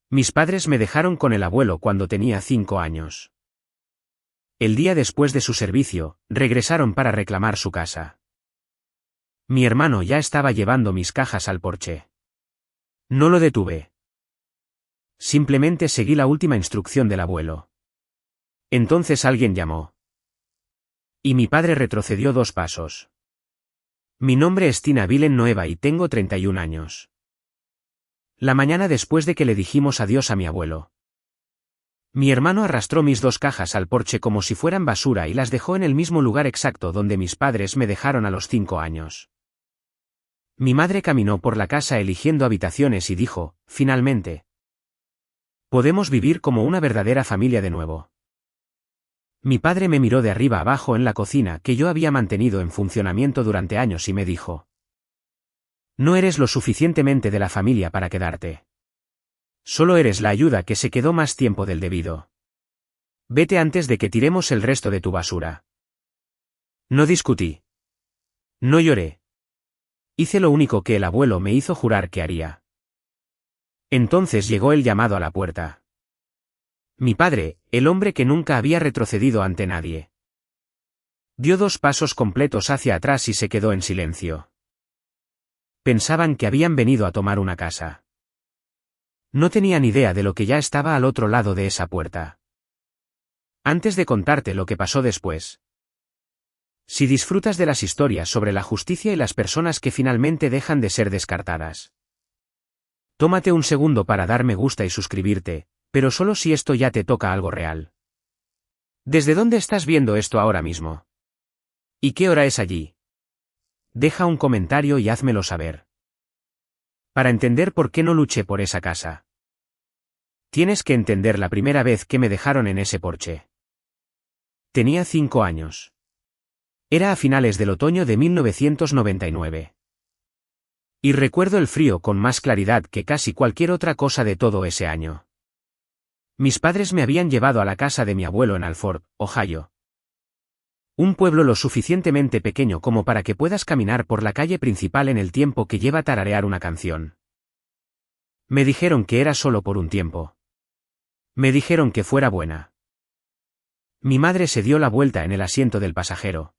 Mis padres me dejaron con el abuelo cuando tenía 5 años. El día después de su servicio, regresaron para reclamar su casa. Mi hermano ya estaba llevando mis cajas al porche. No lo detuve. Simplemente seguí la última instrucción del abuelo. Entonces alguien llamó. Y mi padre retrocedió 2 pasos. Mi nombre es Tina Villanueva y tengo 31 años. La mañana después de que le dijimos adiós a mi abuelo. Mi hermano arrastró mis 2 cajas al porche como si fueran basura y las dejó en el mismo lugar exacto donde mis padres me dejaron a los 5 años. Mi madre caminó por la casa eligiendo habitaciones y dijo, finalmente. Podemos vivir como una verdadera familia de nuevo. Mi padre me miró de arriba abajo en la cocina que yo había mantenido en funcionamiento durante años y me dijo. No eres lo suficientemente de la familia para quedarte. Solo eres la ayuda que se quedó más tiempo del debido. Vete antes de que tiremos el resto de tu basura. No discutí. No lloré. Hice lo único que el abuelo me hizo jurar que haría. Entonces llegó el llamado a la puerta. Mi padre, el hombre que nunca había retrocedido ante nadie. Dio 2 pasos completos hacia atrás y se quedó en silencio. Pensaban que habían venido a tomar una casa. No tenían idea de lo que ya estaba al otro lado de esa puerta. Antes de contarte lo que pasó después. Si disfrutas de las historias sobre la justicia y las personas que finalmente dejan de ser descartadas. Tómate un segundo para dar me gusta y suscribirte, pero solo si esto ya te toca algo real. ¿Desde dónde estás viendo esto ahora mismo? ¿Y qué hora es allí? Deja un comentario y házmelo saber. Para entender por qué no luché por esa casa. Tienes que entender la primera vez que me dejaron en ese porche. Tenía 5 años. Era a finales del otoño de 1999. Y recuerdo el frío con más claridad que casi cualquier otra cosa de todo ese año. Mis padres me habían llevado a la casa de mi abuelo en Alford, Ohio. Un pueblo lo suficientemente pequeño como para que puedas caminar por la calle principal en el tiempo que lleva tararear una canción. Me dijeron que era solo por un tiempo. Me dijeron que fuera buena. Mi madre se dio la vuelta en el asiento del pasajero.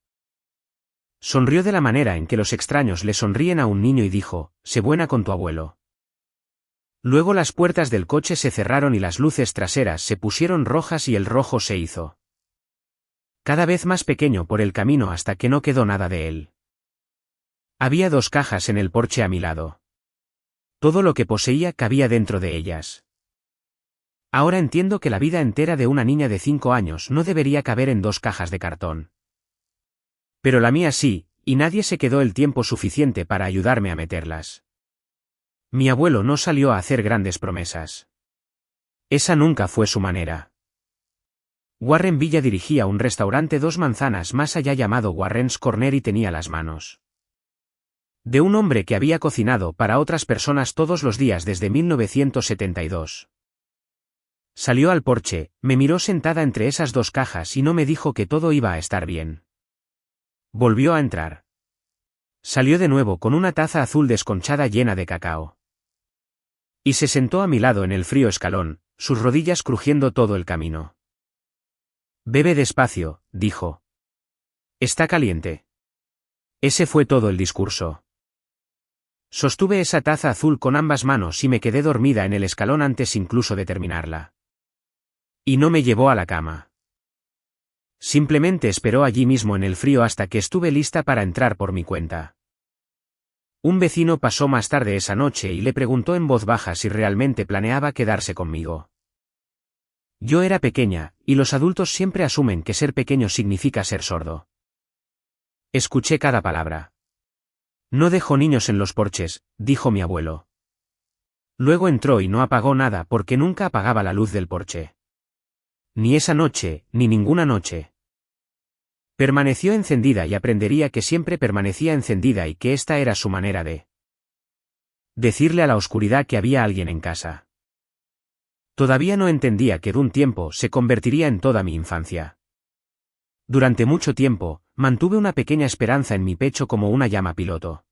Sonrió de la manera en que los extraños le sonríen a un niño y dijo, sé buena con tu abuelo. Luego las puertas del coche se cerraron y las luces traseras se pusieron rojas y el rojo se hizo cada vez más pequeño por el camino hasta que no quedó nada de él. Había 2 cajas en el porche a mi lado. Todo lo que poseía cabía dentro de ellas. Ahora entiendo que la vida entera de una niña de 5 años no debería caber en 2 cajas de cartón. Pero la mía sí, y nadie se quedó el tiempo suficiente para ayudarme a meterlas. Mi abuelo no salió a hacer grandes promesas. Esa nunca fue su manera. Warren Villa dirigía un restaurante 2 manzanas más allá llamado Warren's Corner y tenía las manos de un hombre que había cocinado para otras personas todos los días desde 1972. Salió al porche, me miró sentada entre esas 2 cajas y no me dijo que todo iba a estar bien. Volvió a entrar. Salió de nuevo con una taza azul desconchada llena de cacao. Y se sentó a mi lado en el frío escalón, sus rodillas crujiendo todo el camino. Bebe despacio, dijo. Está caliente. Ese fue todo el discurso. Sostuve esa taza azul con ambas manos y me quedé dormida en el escalón antes incluso de terminarla. Y no me llevó a la cama. Simplemente esperó allí mismo en el frío hasta que estuve lista para entrar por mi cuenta. Un vecino pasó más tarde esa noche y le preguntó en voz baja si realmente planeaba quedarse conmigo. Yo era pequeña, y los adultos siempre asumen que ser pequeño significa ser sordo. Escuché cada palabra. No dejo niños en los porches, dijo mi abuelo. Luego entró y no apagó nada porque nunca apagaba la luz del porche. Ni esa noche, ni ninguna noche. Permaneció encendida y aprendería que siempre permanecía encendida y que esta era su manera de decirle a la oscuridad que había alguien en casa. Todavía no entendía que de un tiempo se convertiría en toda mi infancia. Durante mucho tiempo, mantuve una pequeña esperanza en mi pecho como una llama piloto.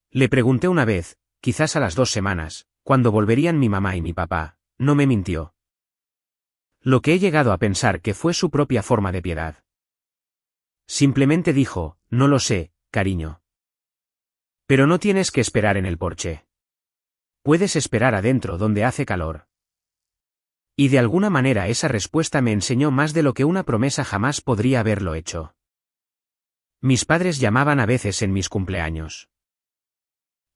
Le pregunté una vez, quizás a las 2 semanas, Cuando volverían mi mamá y mi papá, no me mintió. Lo que he llegado a pensar que fue su propia forma de piedad. Simplemente dijo, no lo sé, cariño. Pero no tienes que esperar en el porche. Puedes esperar adentro donde hace calor. Y de alguna manera esa respuesta me enseñó más de lo que una promesa jamás podría haberlo hecho. Mis padres llamaban a veces en mis cumpleaños.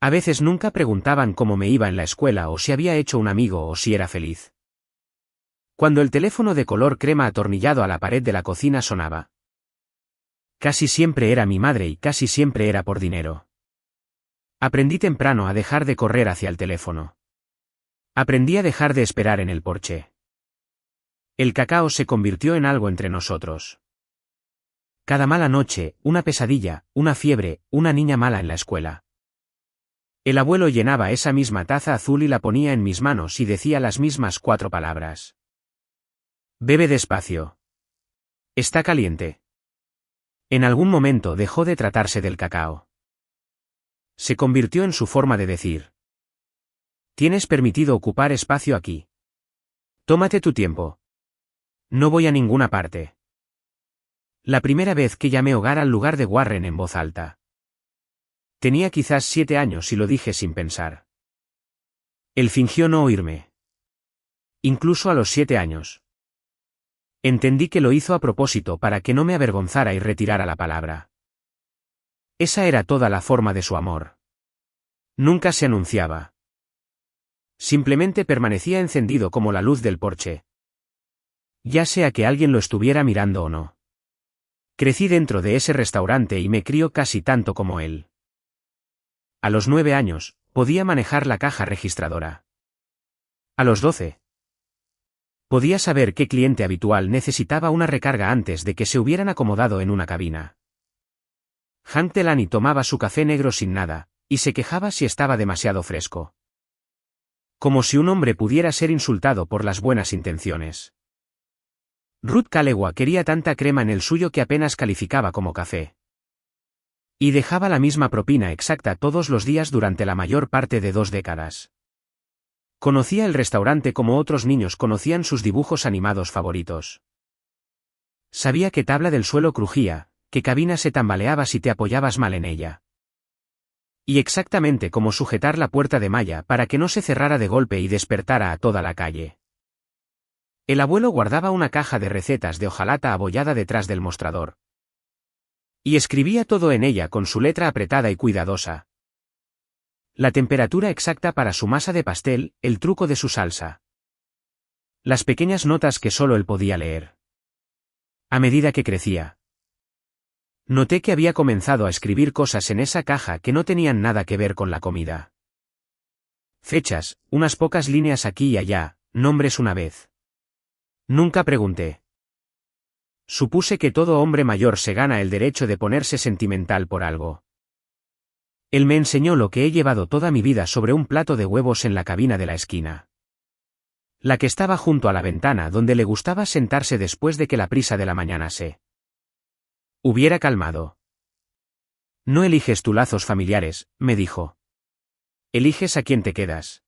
A veces nunca preguntaban cómo me iba en la escuela o si había hecho un amigo o si era feliz. Cuando el teléfono de color crema atornillado a la pared de la cocina sonaba. Casi siempre era mi madre y casi siempre era por dinero. Aprendí temprano a dejar de correr hacia el teléfono. Aprendí a dejar de esperar en el porche. El cacao se convirtió en algo entre nosotros. Cada mala noche, una pesadilla, una fiebre, una niña mala en la escuela. El abuelo llenaba esa misma taza azul y la ponía en mis manos y decía las mismas 4 palabras. Bebe despacio. Está caliente. En algún momento dejó de tratarse del cacao. Se convirtió en su forma de decir. Tienes permitido ocupar espacio aquí. Tómate tu tiempo. No voy a ninguna parte. La primera vez que llamé hogar al lugar de Warren en voz alta. Tenía quizás 7 años y lo dije sin pensar. Él fingió no oírme. Incluso a los 7 años. Entendí que lo hizo a propósito para que no me avergonzara y retirara la palabra. Esa era toda la forma de su amor. Nunca se anunciaba. Simplemente permanecía encendido como la luz del porche. Ya sea que alguien lo estuviera mirando o no. Crecí dentro de ese restaurante y me crió casi tanto como él. A los 9 años, podía manejar la caja registradora. A los 12. Podía saber qué cliente habitual necesitaba una recarga antes de que se hubieran acomodado en una cabina. Hank Delany tomaba su café negro sin nada, y se quejaba si estaba demasiado fresco. Como si un hombre pudiera ser insultado por las buenas intenciones. Ruth Kalewa quería tanta crema en el suyo que apenas calificaba como café. Y dejaba la misma propina exacta todos los días durante la mayor parte de 2 décadas. Conocía el restaurante como otros niños conocían sus dibujos animados favoritos. Sabía que tabla del suelo crujía, que cabina se tambaleaba si te apoyabas mal en ella. Y exactamente cómo sujetar la puerta de malla para que no se cerrara de golpe y despertara a toda la calle. El abuelo guardaba una caja de recetas de hojalata abollada detrás del mostrador. Y escribía todo en ella con su letra apretada y cuidadosa. La temperatura exacta para su masa de pastel, el truco de su salsa. Las pequeñas notas que solo él podía leer. A medida que crecía. Noté que había comenzado a escribir cosas en esa caja que no tenían nada que ver con la comida. Fechas, unas pocas líneas aquí y allá, nombres una vez. Nunca pregunté. Supuse que todo hombre mayor se gana el derecho de ponerse sentimental por algo. Él me enseñó lo que he llevado toda mi vida sobre un plato de huevos en la cabina de la esquina. La que estaba junto a la ventana donde le gustaba sentarse después de que la prisa de la mañana se hubiera calmado. No eliges tus lazos familiares, me dijo. Eliges a quién te quedas.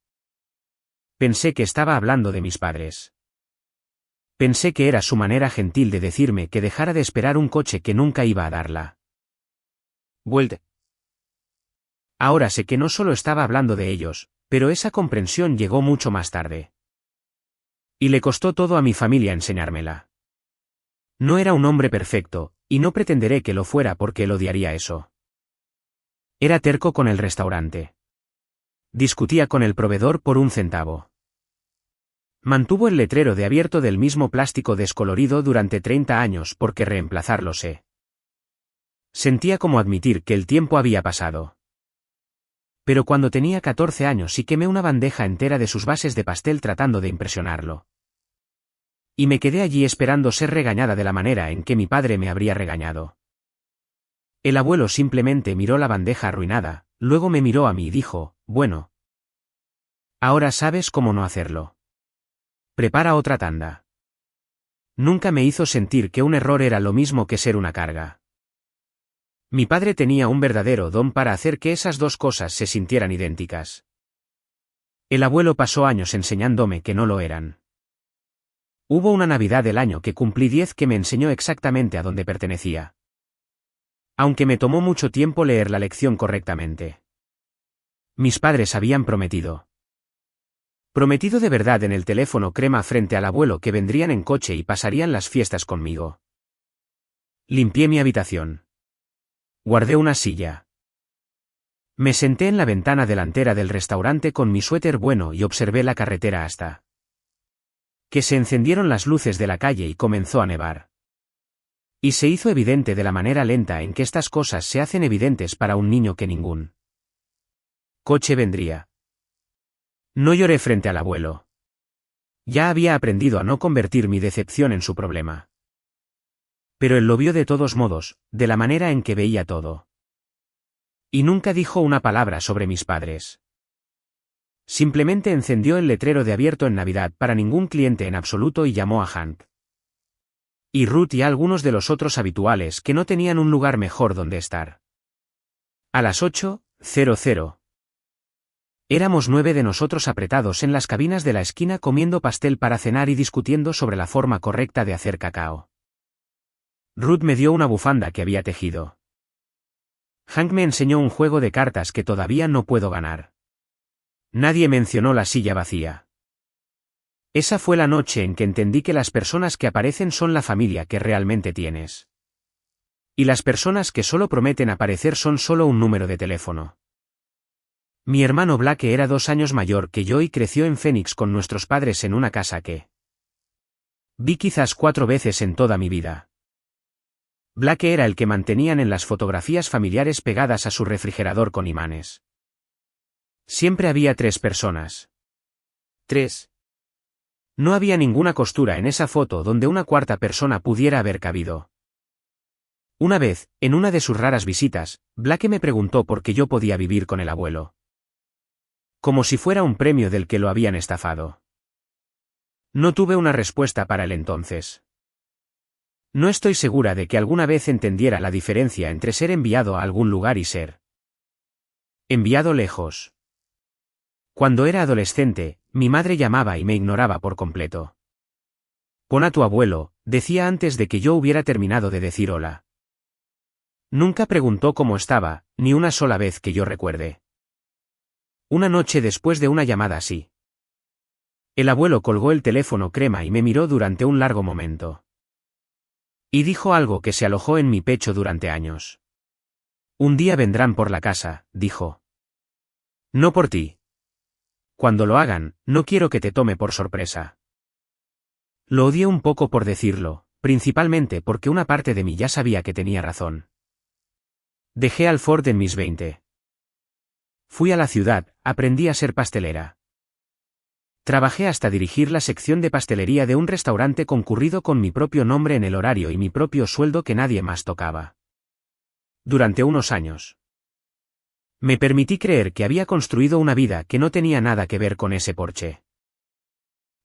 Pensé que estaba hablando de mis padres. Pensé que era su manera gentil de decirme que dejara de esperar un coche que nunca iba a darla vuelta. Ahora sé que no solo estaba hablando de ellos, pero esa comprensión llegó mucho más tarde. Y le costó todo a mi familia enseñármela. No era un hombre perfecto, y no pretenderé que lo fuera porque él odiaría eso. Era terco con el restaurante. Discutía con el proveedor por 1 centavo. Mantuvo el letrero de abierto del mismo plástico descolorido durante 30 años porque reemplazarlo sé. Sentía como admitir que el tiempo había pasado. Pero cuando tenía 14 años sí quemé una bandeja entera de sus bases de pastel tratando de impresionarlo. Y me quedé allí esperando ser regañada de la manera en que mi padre me habría regañado. El abuelo simplemente miró la bandeja arruinada, luego me miró a mí y dijo, bueno. Ahora sabes cómo no hacerlo. Prepara otra tanda. Nunca me hizo sentir que un error era lo mismo que ser una carga. Mi padre tenía un verdadero don para hacer que esas 2 cosas se sintieran idénticas. El abuelo pasó años enseñándome que no lo eran. Hubo una Navidad del año que cumplí 10 que me enseñó exactamente a dónde pertenecía. Aunque me tomó mucho tiempo leer la lección correctamente. Mis padres habían prometido. Prometido de verdad en el teléfono crema frente al abuelo que vendrían en coche y pasarían las fiestas conmigo. Limpié mi habitación. Guardé una silla. Me senté en la ventana delantera del restaurante con mi suéter bueno y observé la carretera hasta que se encendieron las luces de la calle y comenzó a nevar. Y se hizo evidente de la manera lenta en que estas cosas se hacen evidentes para un niño que ningún coche vendría. No lloré frente al abuelo. Ya había aprendido a no convertir mi decepción en su problema. Pero él lo vio de todos modos, de la manera en que veía todo. Y nunca dijo una palabra sobre mis padres. Simplemente encendió el letrero de abierto en Navidad para ningún cliente en absoluto y llamó a Hank y Ruth y a algunos de los otros habituales que no tenían un lugar mejor donde estar. A las 8:00. Éramos 9 de nosotros apretados en las cabinas de la esquina comiendo pastel para cenar y discutiendo sobre la forma correcta de hacer cacao. Ruth me dio una bufanda que había tejido. Hank me enseñó un juego de cartas que todavía no puedo ganar. Nadie mencionó la silla vacía. Esa fue la noche en que entendí que las personas que aparecen son la familia que realmente tienes. Y las personas que solo prometen aparecer son solo un número de teléfono. Mi hermano Blake era 2 años mayor que yo y creció en Phoenix con nuestros padres en una casa que vi quizás 4 veces en toda mi vida. Blake era el que mantenían en las fotografías familiares pegadas a su refrigerador con imanes. Siempre había 3 personas. 3. No había ninguna costura en esa foto donde una cuarta persona pudiera haber cabido. Una vez, en una de sus raras visitas, Blake me preguntó por qué yo podía vivir con el abuelo. Como si fuera un premio del que lo habían estafado. No tuve una respuesta para él entonces. No estoy segura de que alguna vez entendiera la diferencia entre ser enviado a algún lugar y ser enviado lejos. Cuando era adolescente, mi madre llamaba y me ignoraba por completo. Pon a tu abuelo, decía antes de que yo hubiera terminado de decir hola. Nunca preguntó cómo estaba, ni una sola vez que yo recuerde. Una noche después de una llamada así. El abuelo colgó el teléfono crema y me miró durante un largo momento. Y dijo algo que se alojó en mi pecho durante años. Un día vendrán por la casa, dijo. No por ti. Cuando lo hagan, no quiero que te tome por sorpresa. Lo odié un poco por decirlo, principalmente porque una parte de mí ya sabía que tenía razón. Dejé al Ford en mis 20. Fui a la ciudad, aprendí a ser pastelera. Trabajé hasta dirigir la sección de pastelería de un restaurante concurrido con mi propio nombre en el horario y mi propio sueldo que nadie más tocaba. Durante unos años. Me permití creer que había construido una vida que no tenía nada que ver con ese Porsche.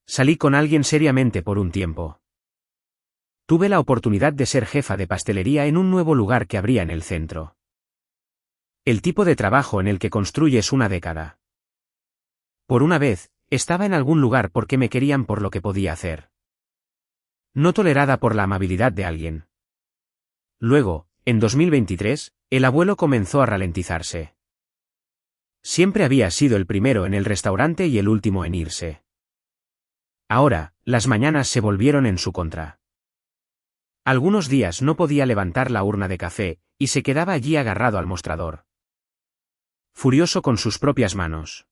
Salí con alguien seriamente por un tiempo. Tuve la oportunidad de ser jefa de pastelería en un nuevo lugar que abría en el centro. El tipo de trabajo en el que construyes una década. Por una vez, estaba en algún lugar porque me querían por lo que podía hacer. No tolerada por la amabilidad de alguien. Luego, en 2023, el abuelo comenzó a ralentizarse. Siempre había sido el primero en el restaurante y el último en irse. Ahora, las mañanas se volvieron en su contra. Algunos días no podía levantar la urna de café, y se quedaba allí agarrado al mostrador. Furioso con sus propias manos.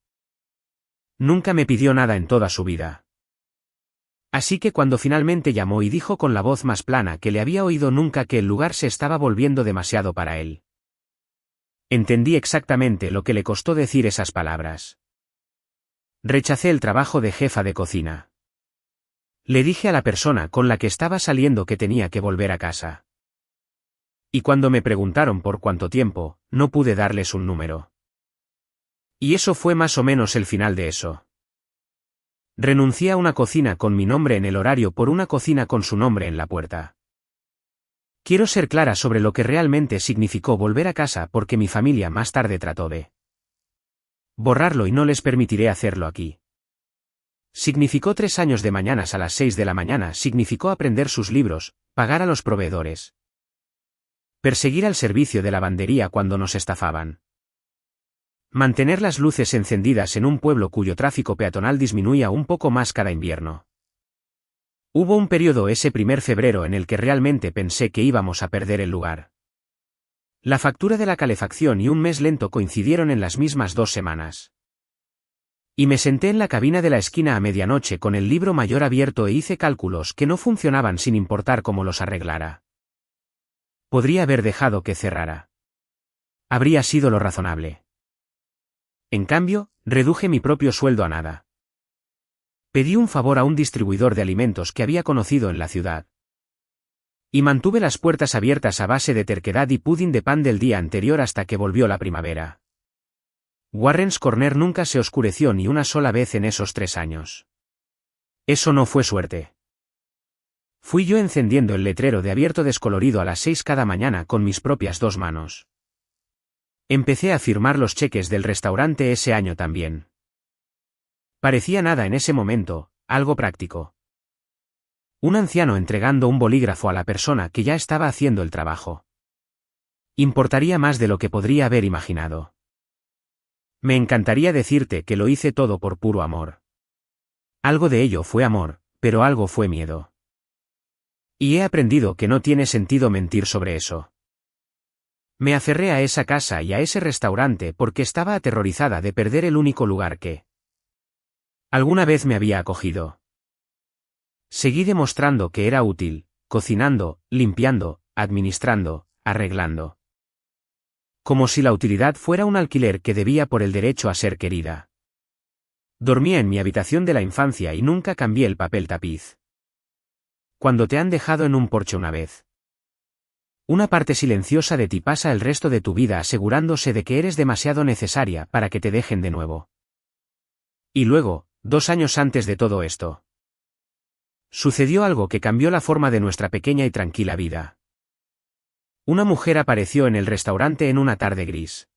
Nunca me pidió nada en toda su vida. Así que cuando finalmente llamó y dijo con la voz más plana que le había oído nunca que el lugar se estaba volviendo demasiado para él. Entendí exactamente lo que le costó decir esas palabras. Rechacé el trabajo de jefa de cocina. Le dije a la persona con la que estaba saliendo que tenía que volver a casa. Y cuando me preguntaron por cuánto tiempo, no pude darles un número. Y eso fue más o menos el final de eso. Renuncié a una cocina con mi nombre en el horario por una cocina con su nombre en la puerta. Quiero ser clara sobre lo que realmente significó volver a casa porque mi familia más tarde trató de Borrarlo y no les permitiré hacerlo aquí. Significó 3 años de mañanas a las 6 de la mañana, significó aprender sus libros, pagar a los proveedores. Perseguir al servicio de lavandería cuando nos estafaban. Mantener las luces encendidas en un pueblo cuyo tráfico peatonal disminuía un poco más cada invierno. Hubo un periodo ese 1 febrero en el que realmente pensé que íbamos a perder el lugar. La factura de la calefacción y un mes lento coincidieron en las mismas 2 semanas. Y me senté en la cabina de la esquina a medianoche con el libro mayor abierto e hice cálculos que no funcionaban sin importar cómo los arreglara. Podría haber dejado que cerrara. Habría sido lo razonable. En cambio, reduje mi propio sueldo a nada. Pedí un favor a un distribuidor de alimentos que había conocido en la ciudad. Y mantuve las puertas abiertas a base de terquedad y pudding de pan del día anterior hasta que volvió la primavera. Warren's Corner nunca se oscureció ni una sola vez en esos 3 años. Eso no fue suerte. Fui yo encendiendo el letrero de abierto descolorido a las 6 cada mañana con mis propias 2 manos. Empecé a firmar los cheques del restaurante ese año también. Parecía nada en ese momento, algo práctico. Un anciano entregando un bolígrafo a la persona que ya estaba haciendo el trabajo. Importaría más de lo que podría haber imaginado. Me encantaría decirte que lo hice todo por puro amor. Algo de ello fue amor, pero algo fue miedo. Y he aprendido que no tiene sentido mentir sobre eso. Me aferré a esa casa y a ese restaurante porque estaba aterrorizada de perder el único lugar que alguna vez me había acogido. Seguí demostrando que era útil, cocinando, limpiando, administrando, arreglando. Como si la utilidad fuera un alquiler que debía por el derecho a ser querida. Dormía en mi habitación de la infancia y nunca cambié el papel tapiz. Cuando te han dejado en un porche una vez. Una parte silenciosa de ti pasa el resto de tu vida asegurándose de que eres demasiado necesaria para que te dejen de nuevo. Y luego, 2 años antes de todo esto, sucedió algo que cambió la forma de nuestra pequeña y tranquila vida. Una mujer apareció en el restaurante en una tarde gris.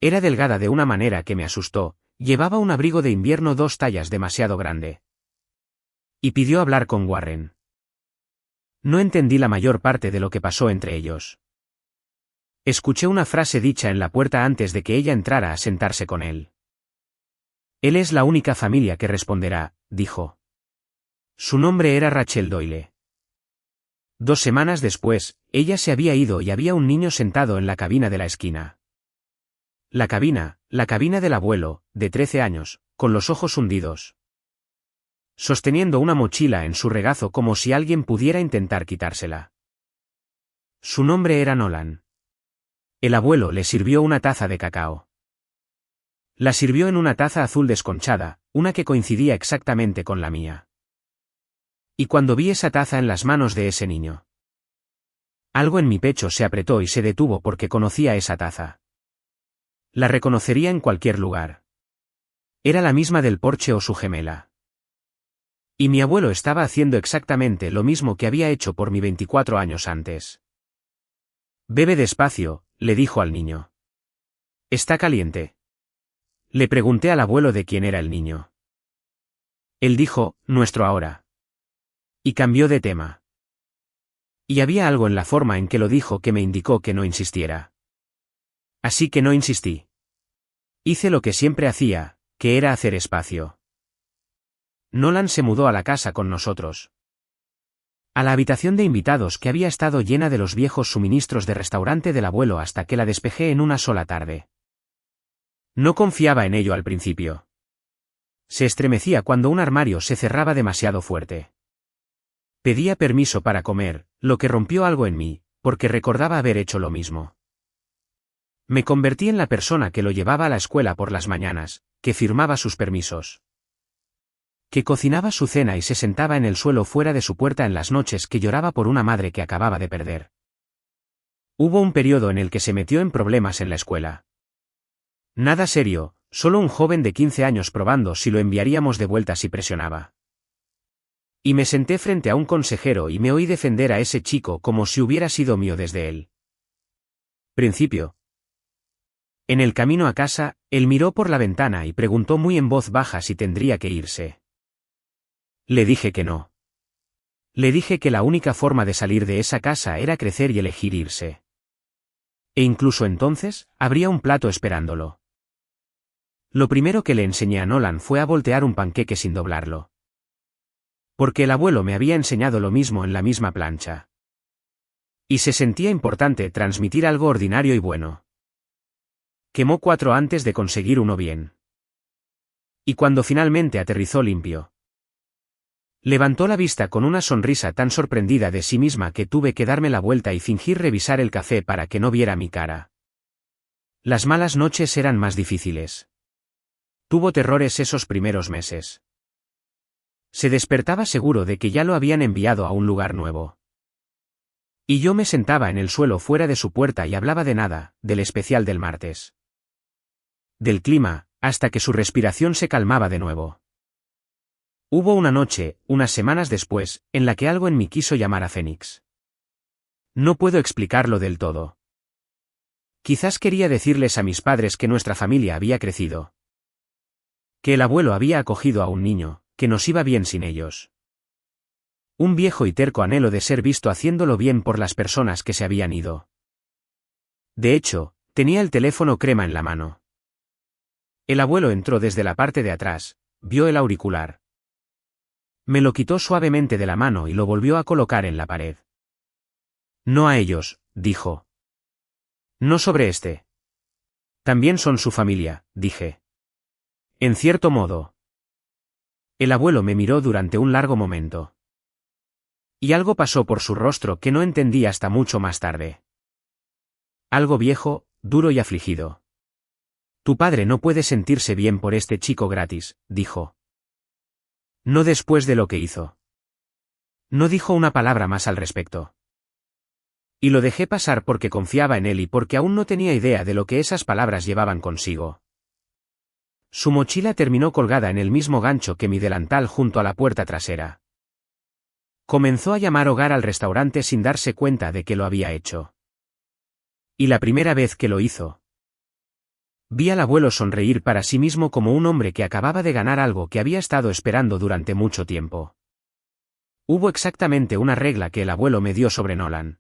Era delgada de una manera que me asustó, llevaba un abrigo de invierno 2 tallas demasiado grande. Y pidió hablar con Warren. No entendí la mayor parte de lo que pasó entre ellos. Escuché una frase dicha en la puerta antes de que ella entrara a sentarse con él. Él es la única familia que responderá, dijo. Su nombre era Rachel Doyle. 2 semanas después, ella se había ido y había un niño sentado en la cabina de la esquina. La cabina del abuelo, de 13 años, con los ojos hundidos. Sosteniendo una mochila en su regazo como si alguien pudiera intentar quitársela. Su nombre era Nolan. El abuelo le sirvió una taza de cacao. La sirvió en una taza azul desconchada, una que coincidía exactamente con la mía. Y cuando vi esa taza en las manos de ese niño, algo en mi pecho se apretó y se detuvo porque conocía esa taza. La reconocería en cualquier lugar. Era la misma del porche o su gemela. Y mi abuelo estaba haciendo exactamente lo mismo que había hecho por mí 24 años antes. Bebe despacio, le dijo al niño. ¿Está caliente? Le pregunté al abuelo de quién era el niño. Él dijo, nuestro ahora. Y cambió de tema. Y había algo en la forma en que lo dijo que me indicó que no insistiera. Así que no insistí. Hice lo que siempre hacía, que era hacer espacio. Nolan se mudó a la casa con nosotros. A la habitación de invitados que había estado llena de los viejos suministros de restaurante del abuelo hasta que la despejé en una sola tarde. No confiaba en ello al principio. Se estremecía cuando un armario se cerraba demasiado fuerte. Pedía permiso para comer, lo que rompió algo en mí, porque recordaba haber hecho lo mismo. Me convertí en la persona que lo llevaba a la escuela por las mañanas, que firmaba sus permisos. Que cocinaba su cena y se sentaba en el suelo fuera de su puerta en las noches que lloraba por una madre que acababa de perder. Hubo un periodo en el que se metió en problemas en la escuela. Nada serio, solo un joven de 15 años probando si lo enviaríamos de vuelta si presionaba. Y me senté frente a un consejero y me oí defender a ese chico como si hubiera sido mío desde el principio. En el camino a casa, él miró por la ventana y preguntó muy en voz baja si tendría que irse. Le dije que no. Le dije que la única forma de salir de esa casa era crecer y elegir irse. E incluso entonces, habría un plato esperándolo. Lo primero que le enseñé a Nolan fue a voltear un panqueque sin doblarlo. Porque el abuelo me había enseñado lo mismo en la misma plancha. Y se sentía importante transmitir algo ordinario y bueno. Quemó 4 antes de conseguir uno bien. Y cuando finalmente aterrizó limpio, levantó la vista con una sonrisa tan sorprendida de sí misma que tuve que darme la vuelta y fingir revisar el café para que no viera mi cara. Las malas noches eran más difíciles. Tuvo terrores esos primeros meses. Se despertaba seguro de que ya lo habían enviado a un lugar nuevo. Y yo me sentaba en el suelo fuera de su puerta y hablaba de nada, del especial del martes. Del clima, hasta que su respiración se calmaba de nuevo. Hubo una noche, unas semanas después, en la que algo en mí quiso llamar a Fénix. No puedo explicarlo del todo. Quizás quería decirles a mis padres que nuestra familia había crecido. Que el abuelo había acogido a un niño, que nos iba bien sin ellos. Un viejo y terco anhelo de ser visto haciéndolo bien por las personas que se habían ido. De hecho, tenía el teléfono crema en la mano. El abuelo entró desde la parte de atrás, vio el auricular. Me lo quitó suavemente de la mano y lo volvió a colocar en la pared. No a ellos, dijo. No sobre este. También son su familia, dije. En cierto modo. El abuelo me miró durante un largo momento. Y algo pasó por su rostro que no entendí hasta mucho más tarde. Algo viejo, duro y afligido. Tu padre no puede sentirse bien por este chico gratis, dijo. No después de lo que hizo. No dijo una palabra más al respecto. Y lo dejé pasar porque confiaba en él y porque aún no tenía idea de lo que esas palabras llevaban consigo. Su mochila terminó colgada en el mismo gancho que mi delantal junto a la puerta trasera. Comenzó a llamar hogar al restaurante sin darse cuenta de que lo había hecho. Y la primera vez que lo hizo, vi al abuelo sonreír para sí mismo como un hombre que acababa de ganar algo que había estado esperando durante mucho tiempo. Hubo exactamente una regla que el abuelo me dio sobre Nolan.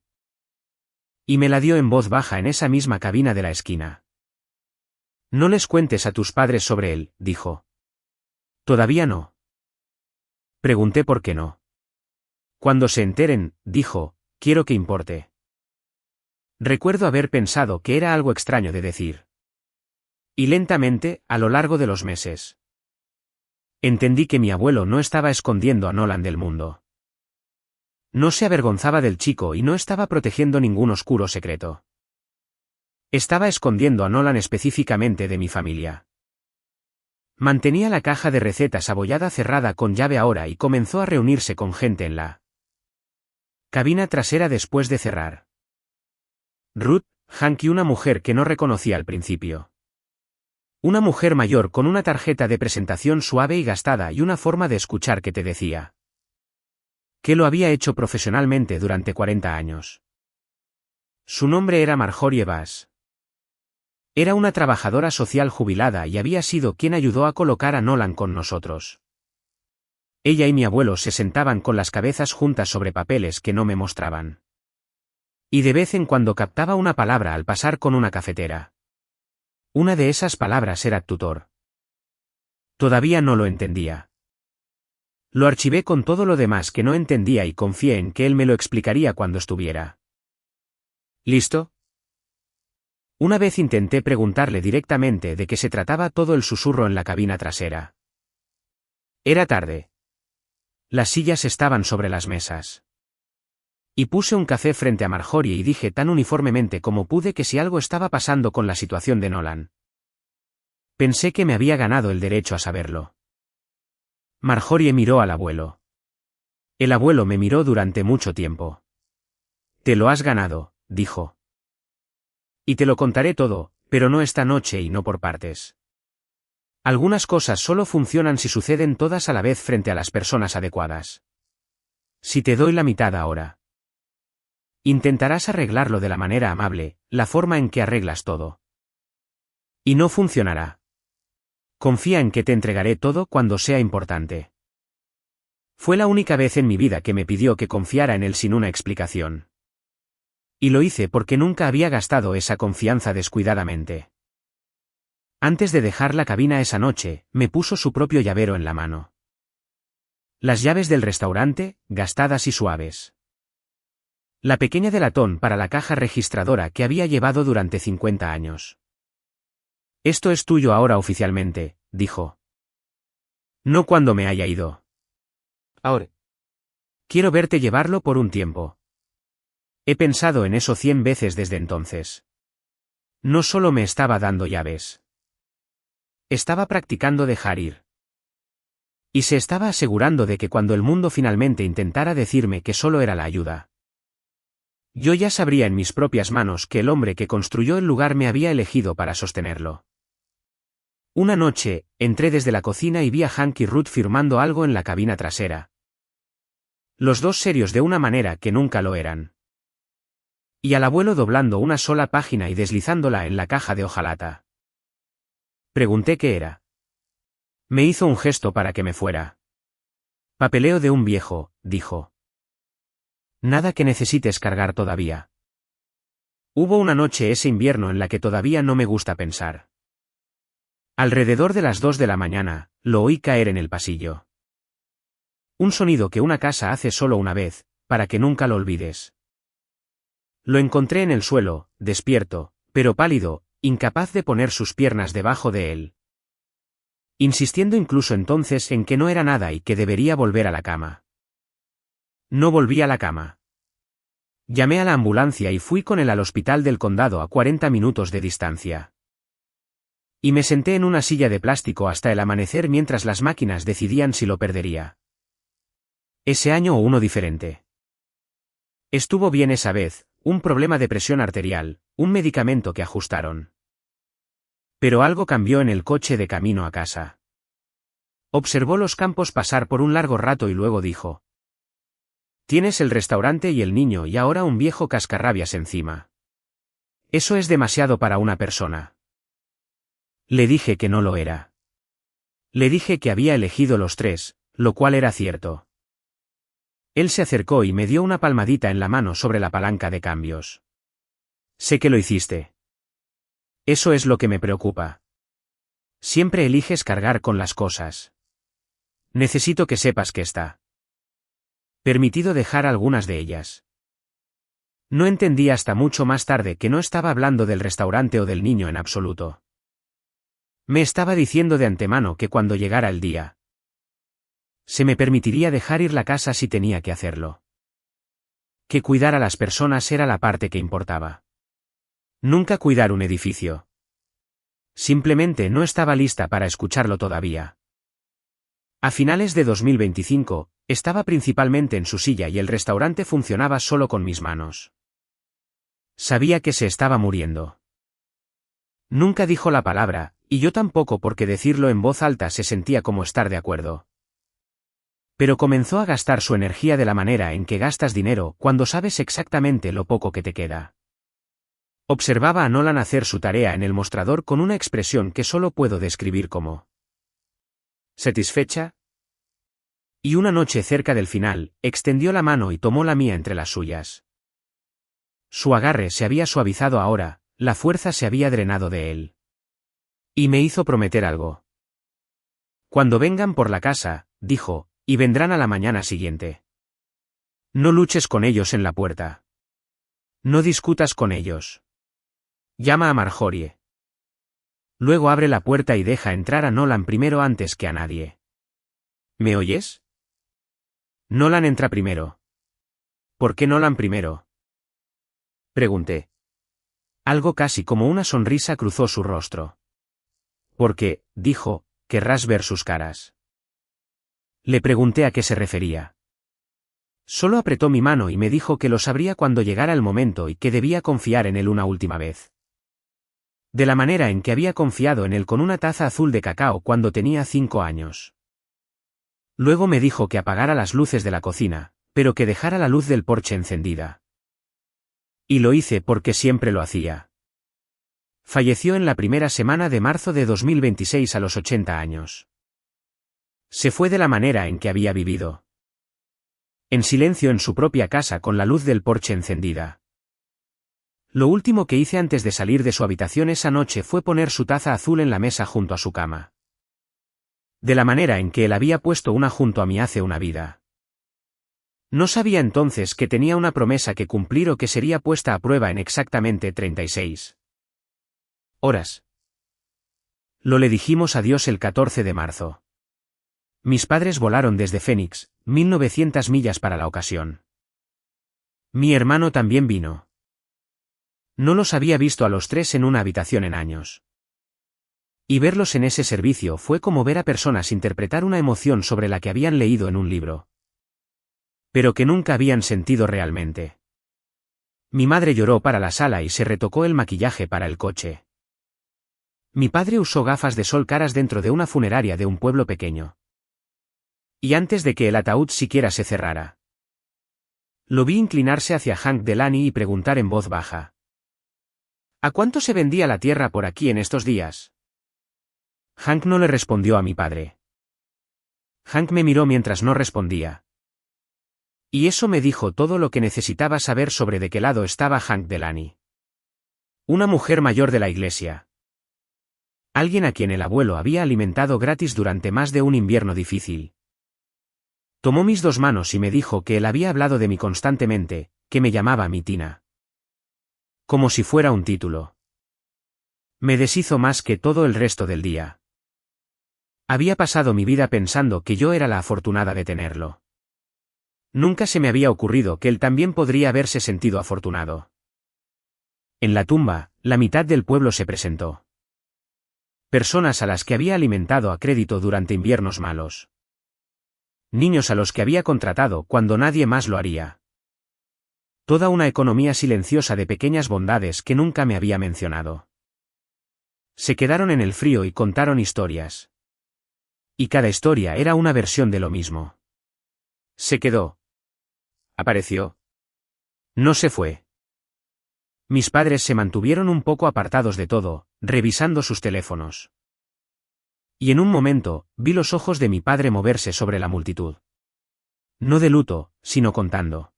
Y me la dio en voz baja en esa misma cabina de la esquina. No les cuentes a tus padres sobre él, dijo. Todavía no. Pregunté por qué no. Cuando se enteren, dijo, quiero que importe. Recuerdo haber pensado que era algo extraño de decir. Y lentamente, a lo largo de los meses, entendí que mi abuelo no estaba escondiendo a Nolan del mundo. No se avergonzaba del chico y no estaba protegiendo ningún oscuro secreto. Estaba escondiendo a Nolan específicamente de mi familia. Mantenía la caja de recetas abollada cerrada con llave ahora y comenzó a reunirse con gente en la cabina trasera después de cerrar. Ruth, Hanky, una mujer que no reconocía al principio. Una mujer mayor con una tarjeta de presentación suave y gastada y una forma de escuchar que te decía que lo había hecho profesionalmente durante 40 años. Su nombre era Marjorie Bass. Era una trabajadora social jubilada y había sido quien ayudó a colocar a Nolan con nosotros. Ella y mi abuelo se sentaban con las cabezas juntas sobre papeles que no me mostraban. Y de vez en cuando captaba una palabra al pasar con una cafetera. Una de esas palabras era tutor. Todavía no lo entendía. Lo archivé con todo lo demás que no entendía y confié en que él me lo explicaría cuando estuviera ¿listo? Una vez intenté preguntarle directamente de qué se trataba todo el susurro en la cabina trasera. Era tarde. Las sillas estaban sobre las mesas. Y puse un café frente a Marjorie y dije tan uniformemente como pude que si algo estaba pasando con la situación de Nolan. Pensé que me había ganado el derecho a saberlo. Marjorie miró al abuelo. El abuelo me miró durante mucho tiempo. Te lo has ganado, dijo. Y te lo contaré todo, pero no esta noche y no por partes. Algunas cosas solo funcionan si suceden todas a la vez frente a las personas adecuadas. Si te doy la mitad ahora, intentarás arreglarlo de la manera amable, la forma en que arreglas todo. Y no funcionará. Confía en que te entregaré todo cuando sea importante. Fue la única vez en mi vida que me pidió que confiara en él sin una explicación. Y lo hice porque nunca había gastado esa confianza descuidadamente. Antes de dejar la cabina esa noche, me puso su propio llavero en la mano. Las llaves del restaurante, gastadas y suaves. La pequeña de latón para la caja registradora que había llevado durante 50 años. Esto es tuyo ahora oficialmente, dijo. No cuando me haya ido. Ahora. Quiero verte llevarlo por un tiempo. He pensado en eso 100 veces desde entonces. No solo me estaba dando llaves. Estaba practicando dejar ir. Y se estaba asegurando de que cuando el mundo finalmente intentara decirme que solo era la ayuda, yo ya sabría en mis propias manos que el hombre que construyó el lugar me había elegido para sostenerlo. Una noche, entré desde la cocina y vi a Hank y Ruth firmando algo en la cabina trasera. Los dos serios de una manera que nunca lo eran. Y al abuelo doblando una sola página y deslizándola en la caja de hojalata. Pregunté qué era. Me hizo un gesto para que me fuera. Papeleo de un viejo, dijo. Nada que necesites cargar todavía. Hubo una noche ese invierno en la que todavía no me gusta pensar. Alrededor de las 2 de la mañana, lo oí caer en el pasillo. Un sonido que una casa hace solo una vez, para que nunca lo olvides. Lo encontré en el suelo, despierto, pero pálido, incapaz de poner sus piernas debajo de él. Insistiendo incluso entonces en que no era nada y que debería volver a la cama. No volví a la cama. Llamé a la ambulancia y fui con él al hospital del condado a 40 minutos de distancia. Y me senté en una silla de plástico hasta el amanecer mientras las máquinas decidían si lo perdería. Ese año o uno diferente. Estuvo bien esa vez, un problema de presión arterial, un medicamento que ajustaron. Pero algo cambió en el coche de camino a casa. Observó los campos pasar por un largo rato y luego dijo. Tienes el restaurante y el niño y ahora un viejo cascarrabias encima. Eso es demasiado para una persona. Le dije que no lo era. Le dije que había elegido los tres, lo cual era cierto. Él se acercó y me dio una palmadita en la mano sobre la palanca de cambios. Sé que lo hiciste. Eso es lo que me preocupa. Siempre eliges cargar con las cosas. Necesito que sepas que está permitido dejar algunas de ellas. No entendí hasta mucho más tarde que no estaba hablando del restaurante o del niño en absoluto. Me estaba diciendo de antemano que cuando llegara el día, se me permitiría dejar ir la casa si tenía que hacerlo. Que cuidar a las personas era la parte que importaba. Nunca cuidar un edificio. Simplemente no estaba lista para escucharlo todavía. A finales de 2025, estaba principalmente en su silla y el restaurante funcionaba solo con mis manos. Sabía que se estaba muriendo. Nunca dijo la palabra, y yo tampoco porque decirlo en voz alta se sentía como estar de acuerdo. Pero comenzó a gastar su energía de la manera en que gastas dinero cuando sabes exactamente lo poco que te queda. Observaba a Nolan hacer su tarea en el mostrador con una expresión que solo puedo describir como ¿satisfecha? Y una noche cerca del final, extendió la mano y tomó la mía entre las suyas. Su agarre se había suavizado ahora, la fuerza se había drenado de él. Y me hizo prometer algo. Cuando vengan por la casa, dijo, y vendrán a la mañana siguiente. No luches con ellos en la puerta. No discutas con ellos. Llama a Marjorie. Luego abre la puerta y deja entrar a Nolan primero antes que a nadie. ¿Me oyes? Nolan entra primero. ¿Por qué Nolan primero? Pregunté. Algo casi como una sonrisa cruzó su rostro. Porque, dijo, querrás ver sus caras. Le pregunté a qué se refería. Solo apretó mi mano y me dijo que lo sabría cuando llegara el momento y que debía confiar en él una última vez. De la manera en que había confiado en él con una taza azul de cacao cuando tenía 5 años. Luego me dijo que apagara las luces de la cocina, pero que dejara la luz del porche encendida. Y lo hice porque siempre lo hacía. Falleció en la primera semana de marzo de 2026 a los 80 años. Se fue de la manera en que había vivido. En silencio en su propia casa con la luz del porche encendida. Lo último que hice antes de salir de su habitación esa noche fue poner su taza azul en la mesa junto a su cama. De la manera en que él había puesto una junto a mí hace una vida. No sabía entonces que tenía una promesa que cumplir o que sería puesta a prueba en exactamente 36 horas. Le dijimos adiós el 14 de marzo. Mis padres volaron desde Phoenix, 1900 millas para la ocasión. Mi hermano también vino. No los había visto a los tres en una habitación en años. Y verlos en ese servicio fue como ver a personas interpretar una emoción sobre la que habían leído en un libro. Pero que nunca habían sentido realmente. Mi madre lloró para la sala y se retocó el maquillaje para el coche. Mi padre usó gafas de sol caras dentro de una funeraria de un pueblo pequeño. Y antes de que el ataúd siquiera se cerrara. Lo vi inclinarse hacia Hank Delaney y preguntar en voz baja. ¿A cuánto se vendía la tierra por aquí en estos días? Hank no le respondió a mi padre. Hank me miró mientras no respondía. Y eso me dijo todo lo que necesitaba saber sobre de qué lado estaba Hank Delaney. Una mujer mayor de la iglesia. Alguien a quien el abuelo había alimentado gratis durante más de un invierno difícil. Tomó mis dos manos y me dijo que él había hablado de mí constantemente, que me llamaba mi Tina. Como si fuera un título. Me deshizo más que todo el resto del día. Había pasado mi vida pensando que yo era la afortunada de tenerlo. Nunca se me había ocurrido que él también podría haberse sentido afortunado. En la tumba, la mitad del pueblo se presentó. Personas a las que había alimentado a crédito durante inviernos malos. Niños a los que había contratado cuando nadie más lo haría. Toda una economía silenciosa de pequeñas bondades que nunca me había mencionado. Se quedaron en el frío y contaron historias. Y cada historia era una versión de lo mismo. Se quedó. Apareció. No se fue. Mis padres se mantuvieron un poco apartados de todo, revisando sus teléfonos. Y en un momento, vi los ojos de mi padre moverse sobre la multitud. No de luto, sino contando.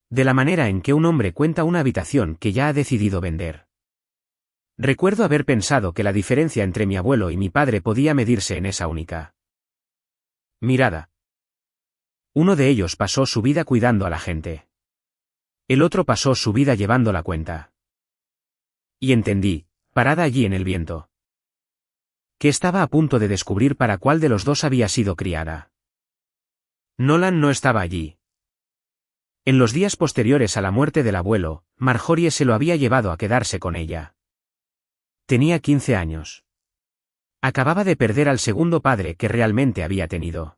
De la manera en que un hombre cuenta una habitación que ya ha decidido vender. Recuerdo haber pensado que la diferencia entre mi abuelo y mi padre podía medirse en esa única mirada. Uno de ellos pasó su vida cuidando a la gente. El otro pasó su vida llevando la cuenta. Y entendí, parada allí en el viento, que estaba a punto de descubrir para cuál de los dos había sido criada. Nolan no estaba allí. En los días posteriores a la muerte del abuelo, Marjorie se lo había llevado a quedarse con ella. Tenía 15 años. Acababa de perder al segundo padre que realmente había tenido.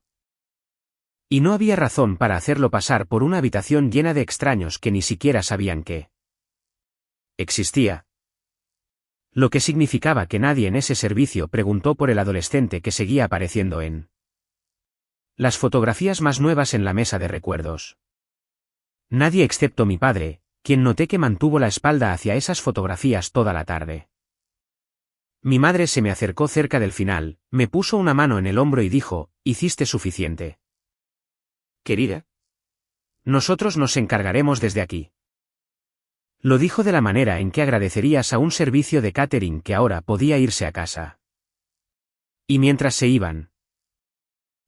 Y no había razón para hacerlo pasar por una habitación llena de extraños que ni siquiera sabían que existía. Lo que significaba que nadie en ese servicio preguntó por el adolescente que seguía apareciendo en las fotografías más nuevas en la mesa de recuerdos. Nadie excepto mi padre, quien noté que mantuvo la espalda hacia esas fotografías toda la tarde. Mi madre se me acercó cerca del final, me puso una mano en el hombro y dijo, «Hiciste suficiente. Querida. Nosotros nos encargaremos desde aquí». Lo dijo de la manera en que agradecerías a un servicio de catering que ahora podía irse a casa. Y mientras se iban,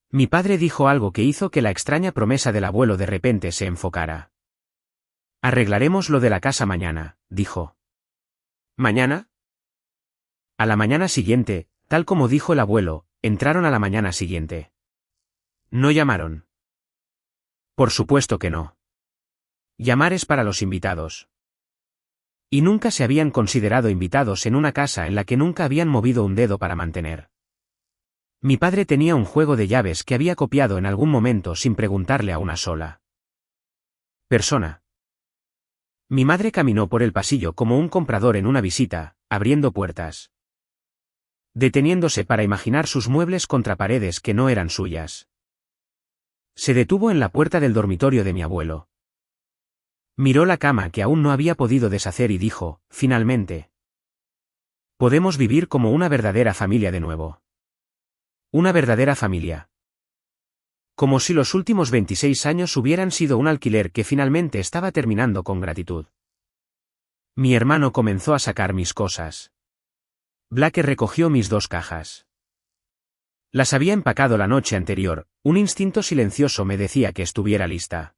mi padre dijo algo que hizo que la extraña promesa del abuelo de repente se enfocara. «Arreglaremos lo de la casa mañana», dijo. ¿Mañana? A la mañana siguiente, tal como dijo el abuelo, entraron a la mañana siguiente. ¿No llamaron? Por supuesto que no. Llamar es para los invitados. Y nunca se habían considerado invitados en una casa en la que nunca habían movido un dedo para mantener. Mi padre tenía un juego de llaves que había copiado en algún momento sin preguntarle a una sola persona. Mi madre caminó por el pasillo como un comprador en una visita, abriendo puertas. Deteniéndose para imaginar sus muebles contra paredes que no eran suyas. Se detuvo en la puerta del dormitorio de mi abuelo. Miró la cama que aún no había podido deshacer y dijo, finalmente. Podemos vivir como una verdadera familia de nuevo. Una verdadera familia. Como si los últimos 26 años hubieran sido un alquiler que finalmente estaba terminando con gratitud. Mi hermano comenzó a sacar mis cosas. Blake recogió mis 2 cajas. Las había empacado la noche anterior, un instinto silencioso me decía que estuviera lista.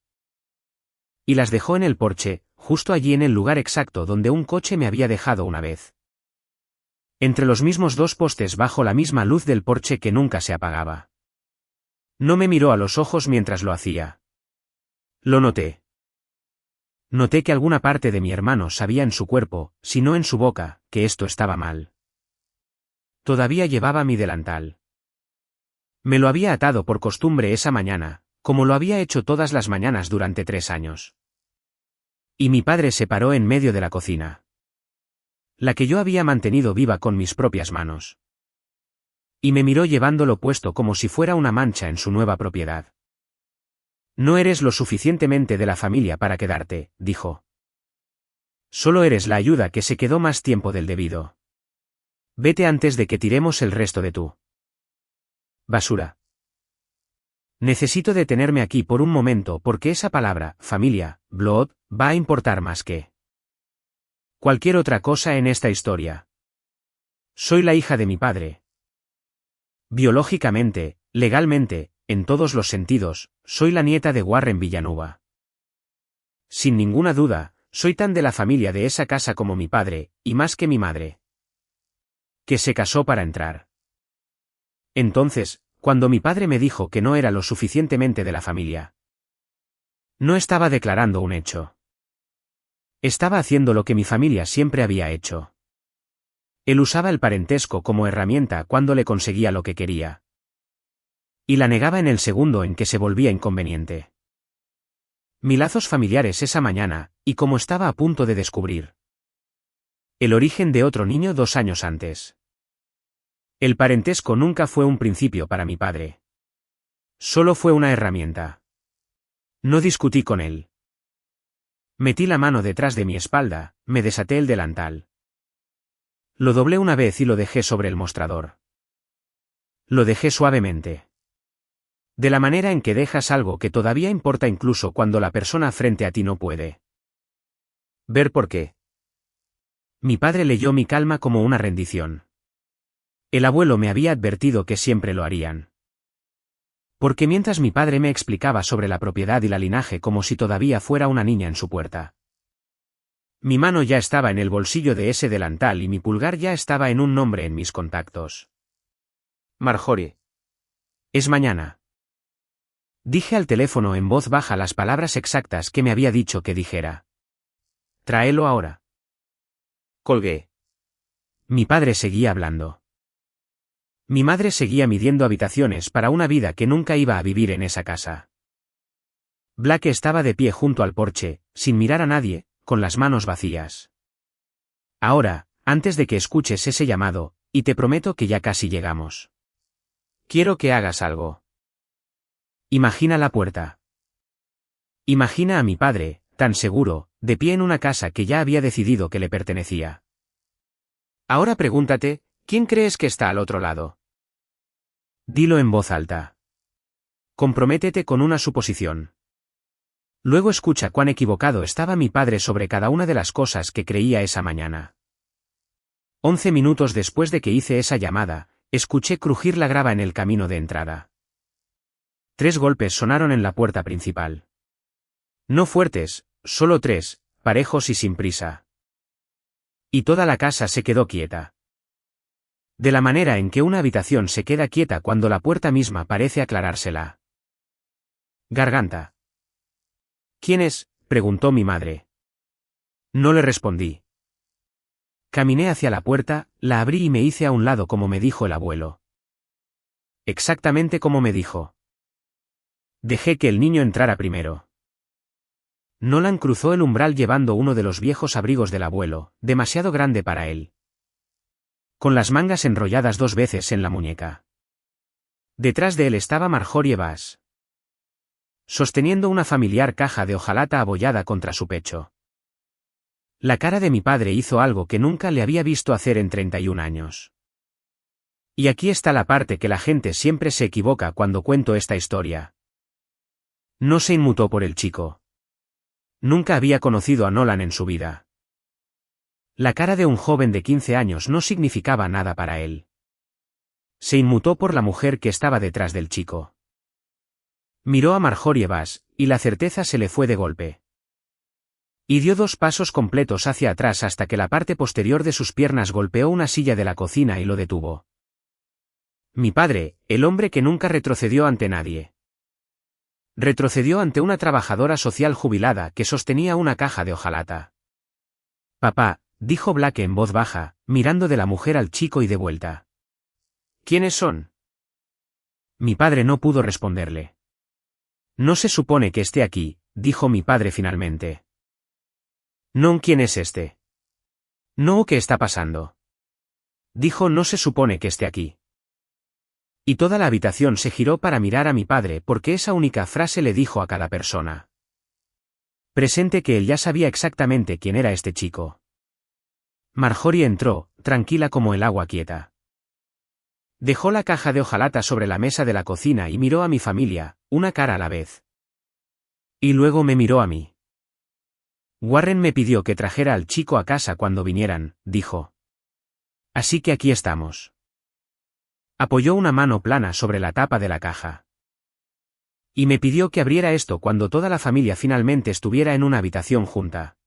Y las dejó en el porche, justo allí en el lugar exacto donde un coche me había dejado una vez. Entre los mismos 2 postes bajo la misma luz del porche que nunca se apagaba. No me miró a los ojos mientras lo hacía. Lo noté. Noté que alguna parte de mi hermano sabía en su cuerpo, si no en su boca, que esto estaba mal. Todavía llevaba mi delantal. Me lo había atado por costumbre esa mañana, como lo había hecho todas las mañanas durante 3 años. Y mi padre se paró en medio de la cocina. La que yo había mantenido viva con mis propias manos. Y me miró llevándolo puesto como si fuera una mancha en su nueva propiedad. No eres lo suficientemente de la familia para quedarte, dijo. Solo eres la ayuda que se quedó más tiempo del debido. Vete antes de que tiremos el resto de tu basura. Necesito detenerme aquí por un momento porque esa palabra, familia, blood, va a importar más que cualquier otra cosa en esta historia. Soy la hija de mi padre. Biológicamente, legalmente, en todos los sentidos, soy la nieta de Warren Villanueva. Sin ninguna duda, soy tan de la familia de esa casa como mi padre, y más que mi madre, que se casó para entrar. Entonces, cuando mi padre me dijo que no era lo suficientemente de la familia, no estaba declarando un hecho. Estaba haciendo lo que mi familia siempre había hecho. Él usaba el parentesco como herramienta cuando le conseguía lo que quería. Y la negaba en el segundo en que se volvía inconveniente. Mis lazos familiares esa mañana, y como estaba a punto de descubrir el origen de otro niño 2 años antes. El parentesco nunca fue un principio para mi padre. Solo fue una herramienta. No discutí con él. Metí la mano detrás de mi espalda, me desaté el delantal. Lo doblé una vez y lo dejé sobre el mostrador. Lo dejé suavemente. De la manera en que dejas algo que todavía importa incluso cuando la persona frente a ti no puede ver por qué. Mi padre leyó mi calma como una rendición. El abuelo me había advertido que siempre lo harían. Porque mientras mi padre me explicaba sobre la propiedad y la linaje como si todavía fuera una niña en su puerta, mi mano ya estaba en el bolsillo de ese delantal y mi pulgar ya estaba en un nombre en mis contactos. Marjorie. Es mañana. Dije al teléfono en voz baja las palabras exactas que me había dicho que dijera. Tráelo ahora. Colgué. Mi padre seguía hablando. Mi madre seguía midiendo habitaciones para una vida que nunca iba a vivir en esa casa. Blake estaba de pie junto al porche, sin mirar a nadie, con las manos vacías. Ahora, antes de que escuches ese llamado, y te prometo que ya casi llegamos. Quiero que hagas algo. Imagina la puerta. Imagina a mi padre, tan seguro, de pie en una casa que ya había decidido que le pertenecía. Ahora pregúntate, ¿quién crees que está al otro lado? Dilo en voz alta. Comprométete con una suposición. Luego escucha cuán equivocado estaba mi padre sobre cada una de las cosas que creía esa mañana. 11 minutos después de que hice esa llamada, escuché crujir la grava en el camino de entrada. 3 golpes sonaron en la puerta principal. No fuertes, solo 3, parejos y sin prisa. Y toda la casa se quedó quieta. De la manera en que una habitación se queda quieta cuando la puerta misma parece aclarársela garganta. ¿Quién es?, preguntó mi madre. No le respondí. Caminé hacia la puerta, la abrí y me hice a un lado como me dijo el abuelo. Exactamente como me dijo. Dejé que el niño entrara primero. Nolan cruzó el umbral llevando uno de los viejos abrigos del abuelo, demasiado grande para él, con las mangas enrolladas 2 veces en la muñeca. Detrás de él estaba Marjorie Bass, sosteniendo una familiar caja de hojalata abollada contra su pecho. La cara de mi padre hizo algo que nunca le había visto hacer en 31 años. Y aquí está la parte que la gente siempre se equivoca cuando cuento esta historia. No se inmutó por el chico. Nunca había conocido a Nolan en su vida. La cara de un joven de 15 años no significaba nada para él. Se inmutó por la mujer que estaba detrás del chico. Miró a Marjorie Bass, y la certeza se le fue de golpe. Y dio 2 pasos completos hacia atrás hasta que la parte posterior de sus piernas golpeó una silla de la cocina y lo detuvo. Mi padre, el hombre que nunca retrocedió ante nadie. Retrocedió ante una trabajadora social jubilada que sostenía una caja de hojalata. Papá, dijo Blake en voz baja, mirando de la mujer al chico y de vuelta. ¿Quiénes son? Mi padre no pudo responderle. No se supone que esté aquí, dijo mi padre finalmente. No, ¿quién es este? No, ¿qué está pasando? Dijo, no se supone que esté aquí. Y toda la habitación se giró para mirar a mi padre porque esa única frase le dijo a cada persona presente que él ya sabía exactamente quién era este chico. Marjorie entró, tranquila como el agua quieta. Dejó la caja de hojalata sobre la mesa de la cocina y miró a mi familia, una cara a la vez. Y luego me miró a mí. Warren me pidió que trajera al chico a casa cuando vinieran, dijo. Así que aquí estamos. Apoyó una mano plana sobre la tapa de la caja. Y me pidió que abriera esto cuando toda la familia finalmente estuviera en una habitación junta.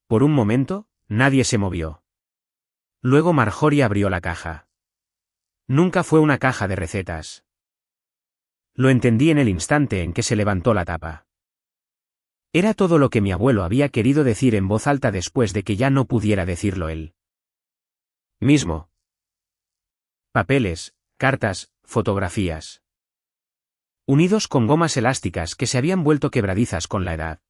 Por un momento, nadie se movió. Luego Marjorie abrió la caja. Nunca fue una caja de recetas. Lo entendí en el instante en que se levantó la tapa. Era todo lo que mi abuelo había querido decir en voz alta después de que ya no pudiera decirlo él mismo. Papeles, cartas, fotografías. Unidos con gomas elásticas que se habían vuelto quebradizas con la edad.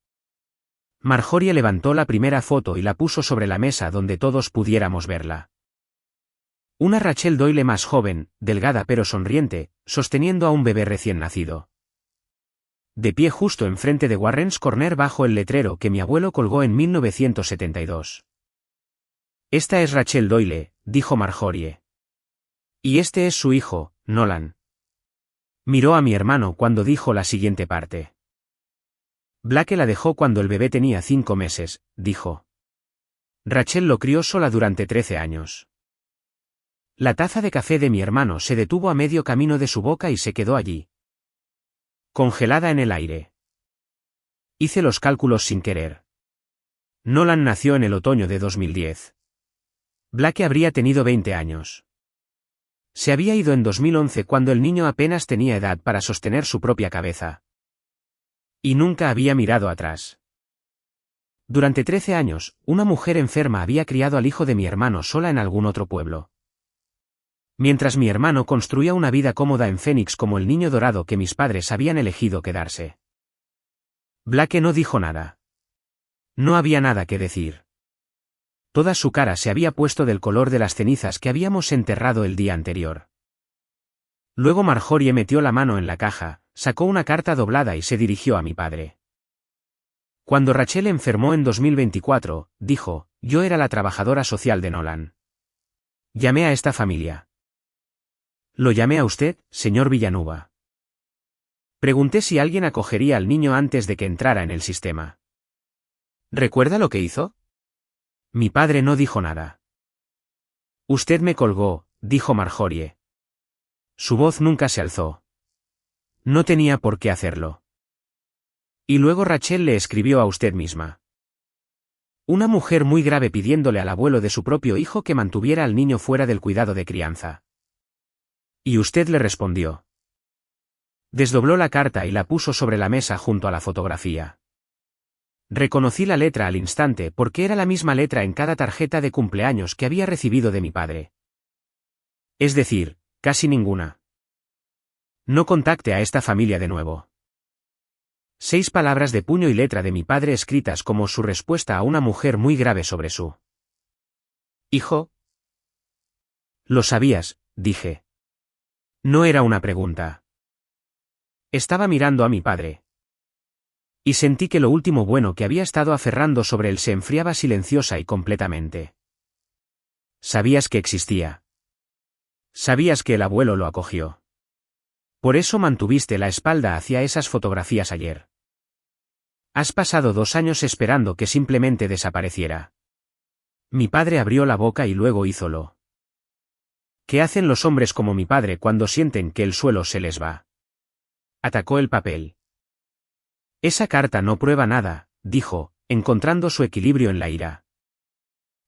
Marjorie levantó la primera foto y la puso sobre la mesa donde todos pudiéramos verla. Una Rachel Doyle más joven, delgada pero sonriente, sosteniendo a un bebé recién nacido. De pie justo enfrente de Warren's Corner bajo el letrero que mi abuelo colgó en 1972. Esta es Rachel Doyle, dijo Marjorie. Y este es su hijo, Nolan. Miró a mi hermano cuando dijo la siguiente parte. Blake la dejó cuando el bebé tenía 5 meses, dijo. Rachel lo crió sola durante 13 años. La taza de café de mi hermano se detuvo a medio camino de su boca y se quedó allí. Congelada en el aire. Hice los cálculos sin querer. Nolan nació en el otoño de 2010. Blake habría tenido 20 años. Se había ido en 2011 cuando el niño apenas tenía edad para sostener su propia cabeza. Y nunca había mirado atrás. Durante 13 años, una mujer enferma había criado al hijo de mi hermano sola en algún otro pueblo. Mientras mi hermano construía una vida cómoda en Phoenix como el niño dorado que mis padres habían elegido quedarse. Blake no dijo nada. No había nada que decir. Toda su cara se había puesto del color de las cenizas que habíamos enterrado el día anterior. Luego Marjorie metió la mano en la caja, sacó una carta doblada y se dirigió a mi padre. Cuando Rachel enfermó en 2024, dijo, yo era la trabajadora social de Nolan. Llamé a esta familia. Lo llamé a usted, señor Villanueva. Pregunté si alguien acogería al niño antes de que entrara en el sistema. ¿Recuerda lo que hizo? Mi padre no dijo nada. Usted me colgó, dijo Marjorie. Su voz nunca se alzó. No tenía por qué hacerlo. Y luego Rachel le escribió a usted misma. Una mujer muy grave pidiéndole al abuelo de su propio hijo que mantuviera al niño fuera del cuidado de crianza. Y usted le respondió. Desdobló la carta y la puso sobre la mesa junto a la fotografía. Reconocí la letra al instante porque era la misma letra en cada tarjeta de cumpleaños que había recibido de mi padre. Es decir, casi ninguna. No contacte a esta familia de nuevo. 6 palabras de puño y letra de mi padre escritas como su respuesta a una mujer muy grave sobre su hijo. Lo sabías, dije. No era una pregunta. Estaba mirando a mi padre. Y sentí que lo último bueno que había estado aferrando sobre él se enfriaba silenciosa y completamente. Sabías que existía. Sabías que el abuelo lo acogió. Por eso mantuviste la espalda hacia esas fotografías ayer. Has pasado 2 años esperando que simplemente desapareciera. Mi padre abrió la boca y luego hízolo. ¿Qué hacen los hombres como mi padre cuando sienten que el suelo se les va? Atacó el papel. Esa carta no prueba nada, dijo, encontrando su equilibrio en la ira.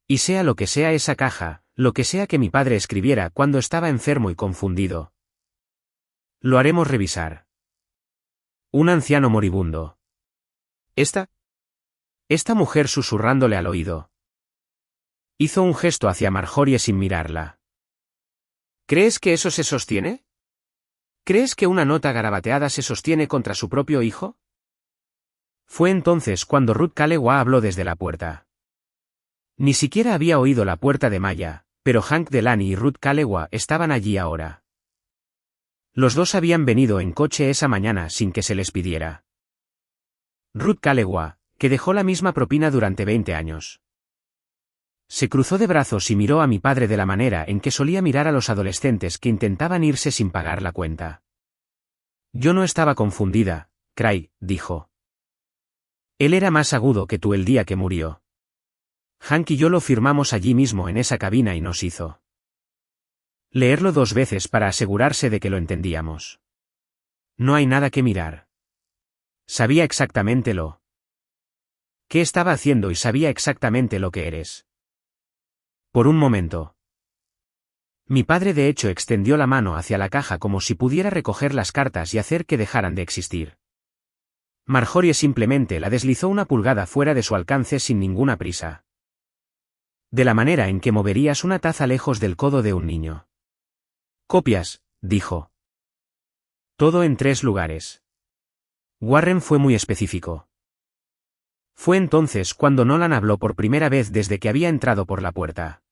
Y sea lo que sea esa caja, lo que sea que mi padre escribiera cuando estaba enfermo y confundido. Lo haremos revisar. Un anciano moribundo. Esta mujer susurrándole al oído. Hizo un gesto hacia Marjorie sin mirarla. ¿Crees que eso se sostiene? ¿Crees que una nota garabateada se sostiene contra su propio hijo? Fue entonces cuando Ruth Kalewa habló desde la puerta. Ni siquiera había oído la puerta de Maya, pero Hank Delany y Ruth Kalewa estaban allí ahora. Los dos habían venido en coche esa mañana sin que se les pidiera. Ruth Kalewa, que dejó la misma propina durante 20 años. Se cruzó de brazos y miró a mi padre de la manera en que solía mirar a los adolescentes que intentaban irse sin pagar la cuenta. Yo no estaba confundida, Craig, dijo. Él era más agudo que tú el día que murió. Hank y yo lo firmamos allí mismo en esa cabina y nos hizo leerlo 2 veces para asegurarse de que lo entendíamos. No hay nada que mirar. Sabía exactamente lo que estaba haciendo y sabía exactamente lo que eres. Por un momento. Mi padre de hecho extendió la mano hacia la caja como si pudiera recoger las cartas y hacer que dejaran de existir. Marjorie simplemente la deslizó una pulgada fuera de su alcance sin ninguna prisa. De la manera en que moverías una taza lejos del codo de un niño. Copias, dijo. Todo en 3 lugares. Warren fue muy específico. Fue entonces cuando Nolan habló por primera vez desde que había entrado por la puerta.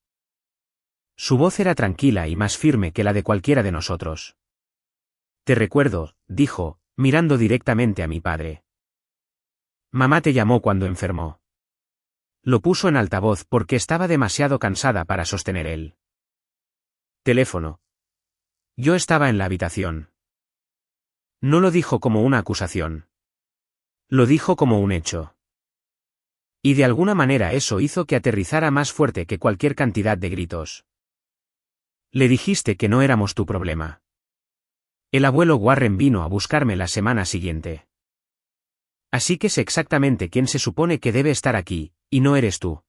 Su voz era tranquila y más firme que la de cualquiera de nosotros. Te recuerdo, dijo, mirando directamente a mi padre. Mamá te llamó cuando enfermó. Lo puso en altavoz porque estaba demasiado cansada para sostener el teléfono. Yo estaba en la habitación. No lo dijo como una acusación. Lo dijo como un hecho. Y de alguna manera eso hizo que aterrizara más fuerte que cualquier cantidad de gritos. Le dijiste que no éramos tu problema. El abuelo Warren vino a buscarme la semana siguiente. Así que sé exactamente quién se supone que debe estar aquí, y no eres tú.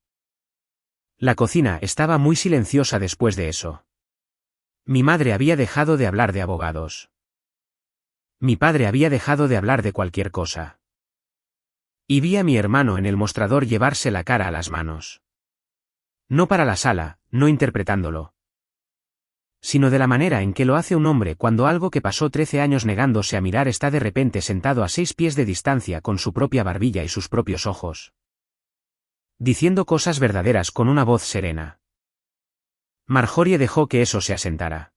La cocina estaba muy silenciosa después de eso. Mi madre había dejado de hablar de abogados. Mi padre había dejado de hablar de cualquier cosa. Y vi a mi hermano en el mostrador llevarse la cara a las manos. No para la sala, no interpretándolo. Sino de la manera en que lo hace un hombre cuando algo que pasó 13 años negándose a mirar está de repente sentado a 6 pies de distancia con su propia barbilla y sus propios ojos. Diciendo cosas verdaderas con una voz serena. Marjorie dejó que eso se asentara.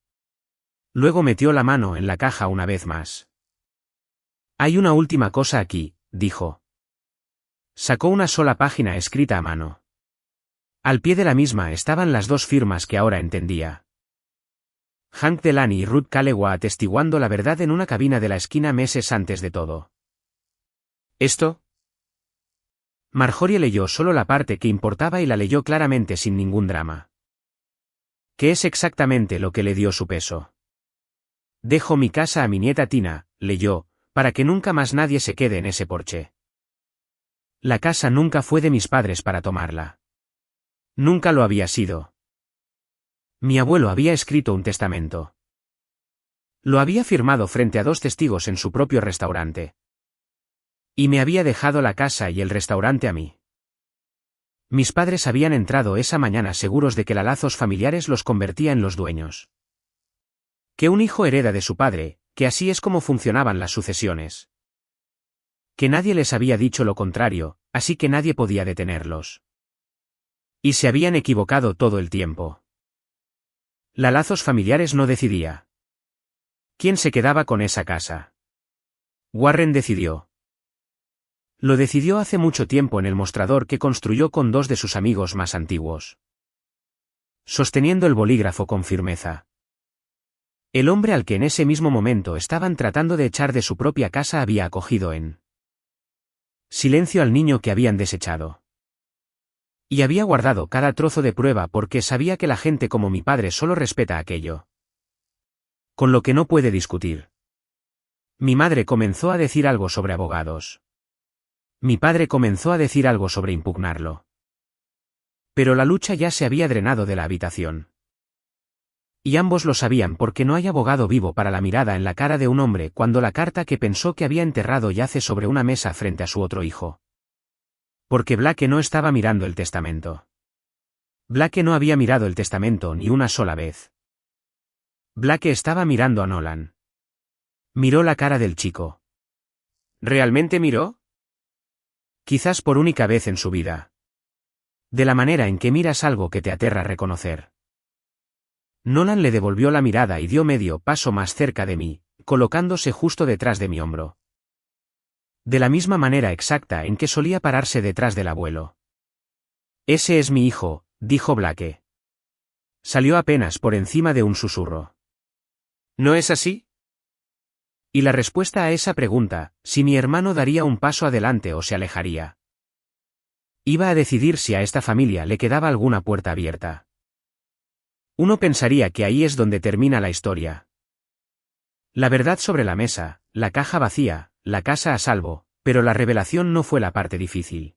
Luego metió la mano en la caja una vez más. Hay una última cosa aquí, dijo. Sacó una sola página escrita a mano. Al pie de la misma estaban las 2 firmas que ahora entendía. Hank Delany y Ruth Kalewa atestiguando la verdad en una cabina de la esquina meses antes de todo. ¿Esto? Marjorie leyó solo la parte que importaba y la leyó claramente sin ningún drama. ¿Qué es exactamente lo que le dio su peso? Dejo mi casa a mi nieta Tina, leyó, para que nunca más nadie se quede en ese porche. La casa nunca fue de mis padres para tomarla. Nunca lo había sido. Mi abuelo había escrito un testamento. Lo había firmado frente a 2 testigos en su propio restaurante. Y me había dejado la casa y el restaurante a mí. Mis padres habían entrado esa mañana seguros de que los lazos familiares los convertía en los dueños. Que un hijo hereda de su padre, que así es como funcionaban las sucesiones. Que nadie les había dicho lo contrario, así que nadie podía detenerlos. Y se habían equivocado todo el tiempo. La lazos familiares no decidía. ¿Quién se quedaba con esa casa? Warren decidió. Lo decidió hace mucho tiempo en el mostrador que construyó con dos de sus amigos más antiguos. Sosteniendo el bolígrafo con firmeza. El hombre al que en ese mismo momento estaban tratando de echar de su propia casa había acogido en silencio al niño que habían desechado. Y había guardado cada trozo de prueba porque sabía que la gente como mi padre solo respeta aquello con lo que no puede discutir. Mi madre comenzó a decir algo sobre abogados. Mi padre comenzó a decir algo sobre impugnarlo. Pero la lucha ya se había drenado de la habitación. Y ambos lo sabían porque no hay abogado vivo para la mirada en la cara de un hombre cuando la carta que pensó que había enterrado yace sobre una mesa frente a su otro hijo. Porque Blake no estaba mirando el testamento. Blake no había mirado el testamento ni una sola vez. Blake estaba mirando a Nolan. Miró la cara del chico. ¿Realmente miró? Quizás por única vez en su vida. De la manera en que miras algo que te aterra reconocer. Nolan le devolvió la mirada y dio medio paso más cerca de mí, colocándose justo detrás de mi hombro. De la misma manera exacta en que solía pararse detrás del abuelo. Ese es mi hijo, dijo Blake. Salió apenas por encima de un susurro. ¿No es así? Y la respuesta a esa pregunta, si mi hermano daría un paso adelante o se alejaría. Iba a decidir si a esta familia le quedaba alguna puerta abierta. Uno pensaría que ahí es donde termina la historia. La verdad sobre la mesa, la caja vacía, la casa a salvo, pero la revelación no fue la parte difícil.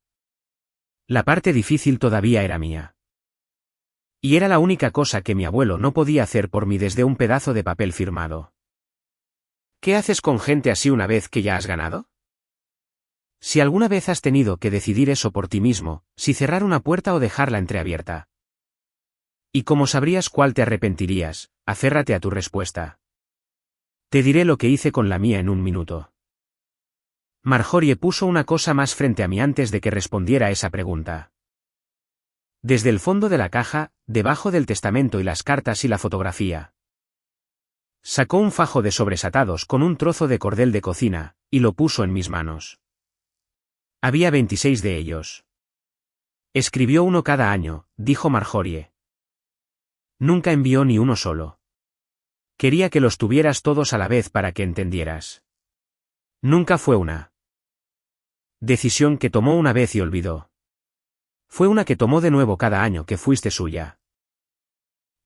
La parte difícil todavía era mía. Y era la única cosa que mi abuelo no podía hacer por mí desde un pedazo de papel firmado. ¿Qué haces con gente así una vez que ya has ganado? Si alguna vez has tenido que decidir eso por ti mismo, si cerrar una puerta o dejarla entreabierta. Y como sabrías cuál te arrepentirías, aférrate a tu respuesta. Te diré lo que hice con la mía en un minuto. Marjorie puso una cosa más frente a mí antes de que respondiera esa pregunta. Desde el fondo de la caja, debajo del testamento y las cartas y la fotografía. Sacó un fajo de sobresatados con un trozo de cordel de cocina, y lo puso en mis manos. Había 26 de ellos. Escribió uno cada año, dijo Marjorie. Nunca envió ni uno solo. Quería que los tuvieras todos a la vez para que entendieras. Nunca fue una decisión que tomó una vez y olvidó. Fue una que tomó de nuevo cada año que fuiste suya.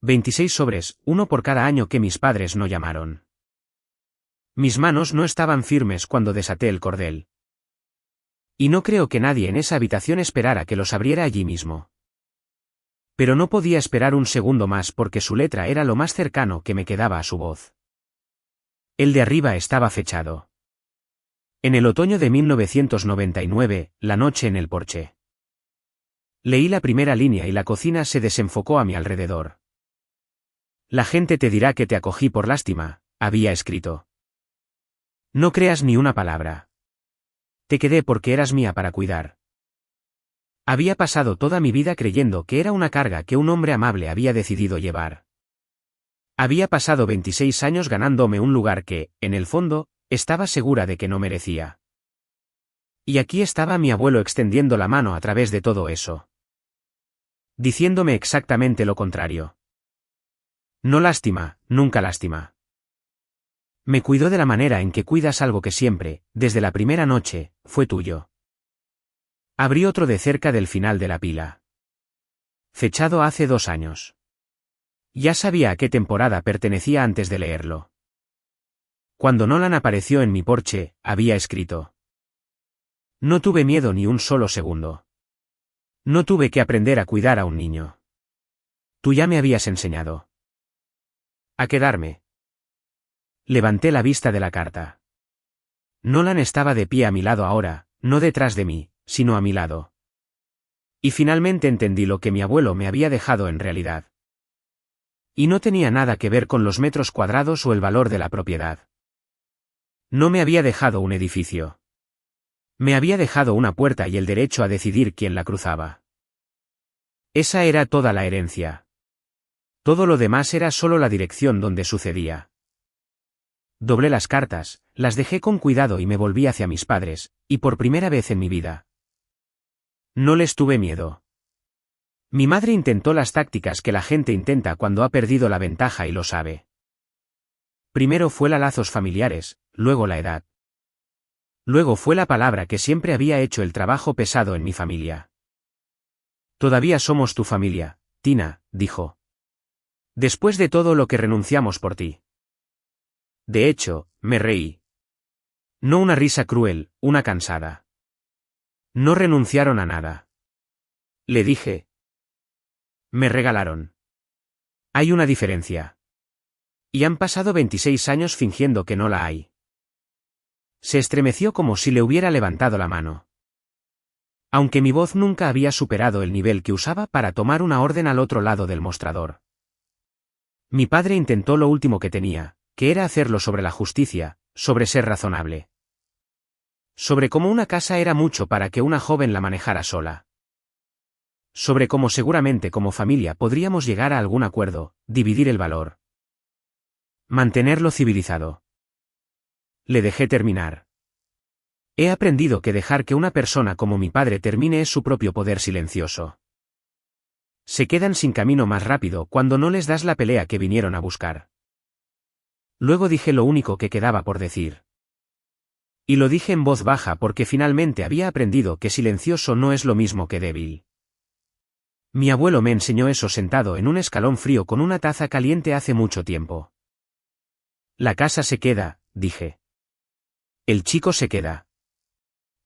26 sobres, uno por cada año que mis padres no llamaron. Mis manos no estaban firmes cuando desaté el cordel. Y no creo que nadie en esa habitación esperara que los abriera allí mismo. Pero no podía esperar un segundo más porque su letra era lo más cercano que me quedaba a su voz. El de arriba estaba fechado. En el otoño de 1999, la noche en el porche. Leí la primera línea y la cocina se desenfocó a mi alrededor. La gente te dirá que te acogí por lástima, había escrito. No creas ni una palabra. Te quedé porque eras mía para cuidar. Había pasado toda mi vida creyendo que era una carga que un hombre amable había decidido llevar. Había pasado 26 años ganándome un lugar que, en el fondo, estaba segura de que no merecía. Y aquí estaba mi abuelo extendiendo la mano a través de todo eso. Diciéndome exactamente lo contrario. No lástima, nunca lástima. Me cuidó de la manera en que cuidas algo que siempre, desde la primera noche, fue tuyo. Abrí otro de cerca del final de la pila. Fechado hace 2 años. Ya sabía a qué temporada pertenecía antes de leerlo. Cuando Nolan apareció en mi porche, había escrito. No tuve miedo ni un solo segundo. No tuve que aprender a cuidar a un niño. Tú ya me habías enseñado. A quedarme. Levanté la vista de la carta. Nolan estaba de pie a mi lado ahora, no detrás de mí, sino a mi lado. Y finalmente entendí lo que mi abuelo me había dejado en realidad. Y no tenía nada que ver con los metros cuadrados o el valor de la propiedad. No me había dejado un edificio. Me había dejado una puerta y el derecho a decidir quién la cruzaba. Esa era toda la herencia. Todo lo demás era solo la dirección donde sucedía. Doblé las cartas, Las dejé con cuidado y me volví hacia mis padres, y por primera vez en mi vida. No les tuve miedo. Mi madre intentó las tácticas que la gente intenta cuando ha perdido la ventaja y lo sabe. Primero fue la lazos familiares, luego la edad. Luego fue la palabra que siempre había hecho el trabajo pesado en mi familia. Todavía somos tu familia, Tina, dijo. Después de todo lo que renunciamos por ti. De hecho, me reí. No una risa cruel, una cansada. No renunciaron a nada. Le dije. Me regalaron. Hay una diferencia. Y han pasado 26 años fingiendo que no la hay. Se estremeció como si le hubiera levantado la mano. Aunque mi voz nunca había superado el nivel que usaba para tomar una orden al otro lado del mostrador. Mi padre intentó lo último que tenía, que era hacerlo sobre la justicia, sobre ser razonable. Sobre cómo una casa era mucho para que una joven la manejara sola. Sobre cómo seguramente como familia podríamos llegar a algún acuerdo, dividir el valor. Mantenerlo civilizado. Le dejé terminar. He aprendido que dejar que una persona como mi padre termine es su propio poder silencioso. Se quedan sin camino más rápido cuando no les das la pelea que vinieron a buscar. Luego dije lo único que quedaba por decir. Y lo dije en voz baja porque finalmente había aprendido que silencioso no es lo mismo que débil. Mi abuelo me enseñó eso sentado en un escalón frío con una taza caliente hace mucho tiempo. La casa se queda, dije. El chico se queda.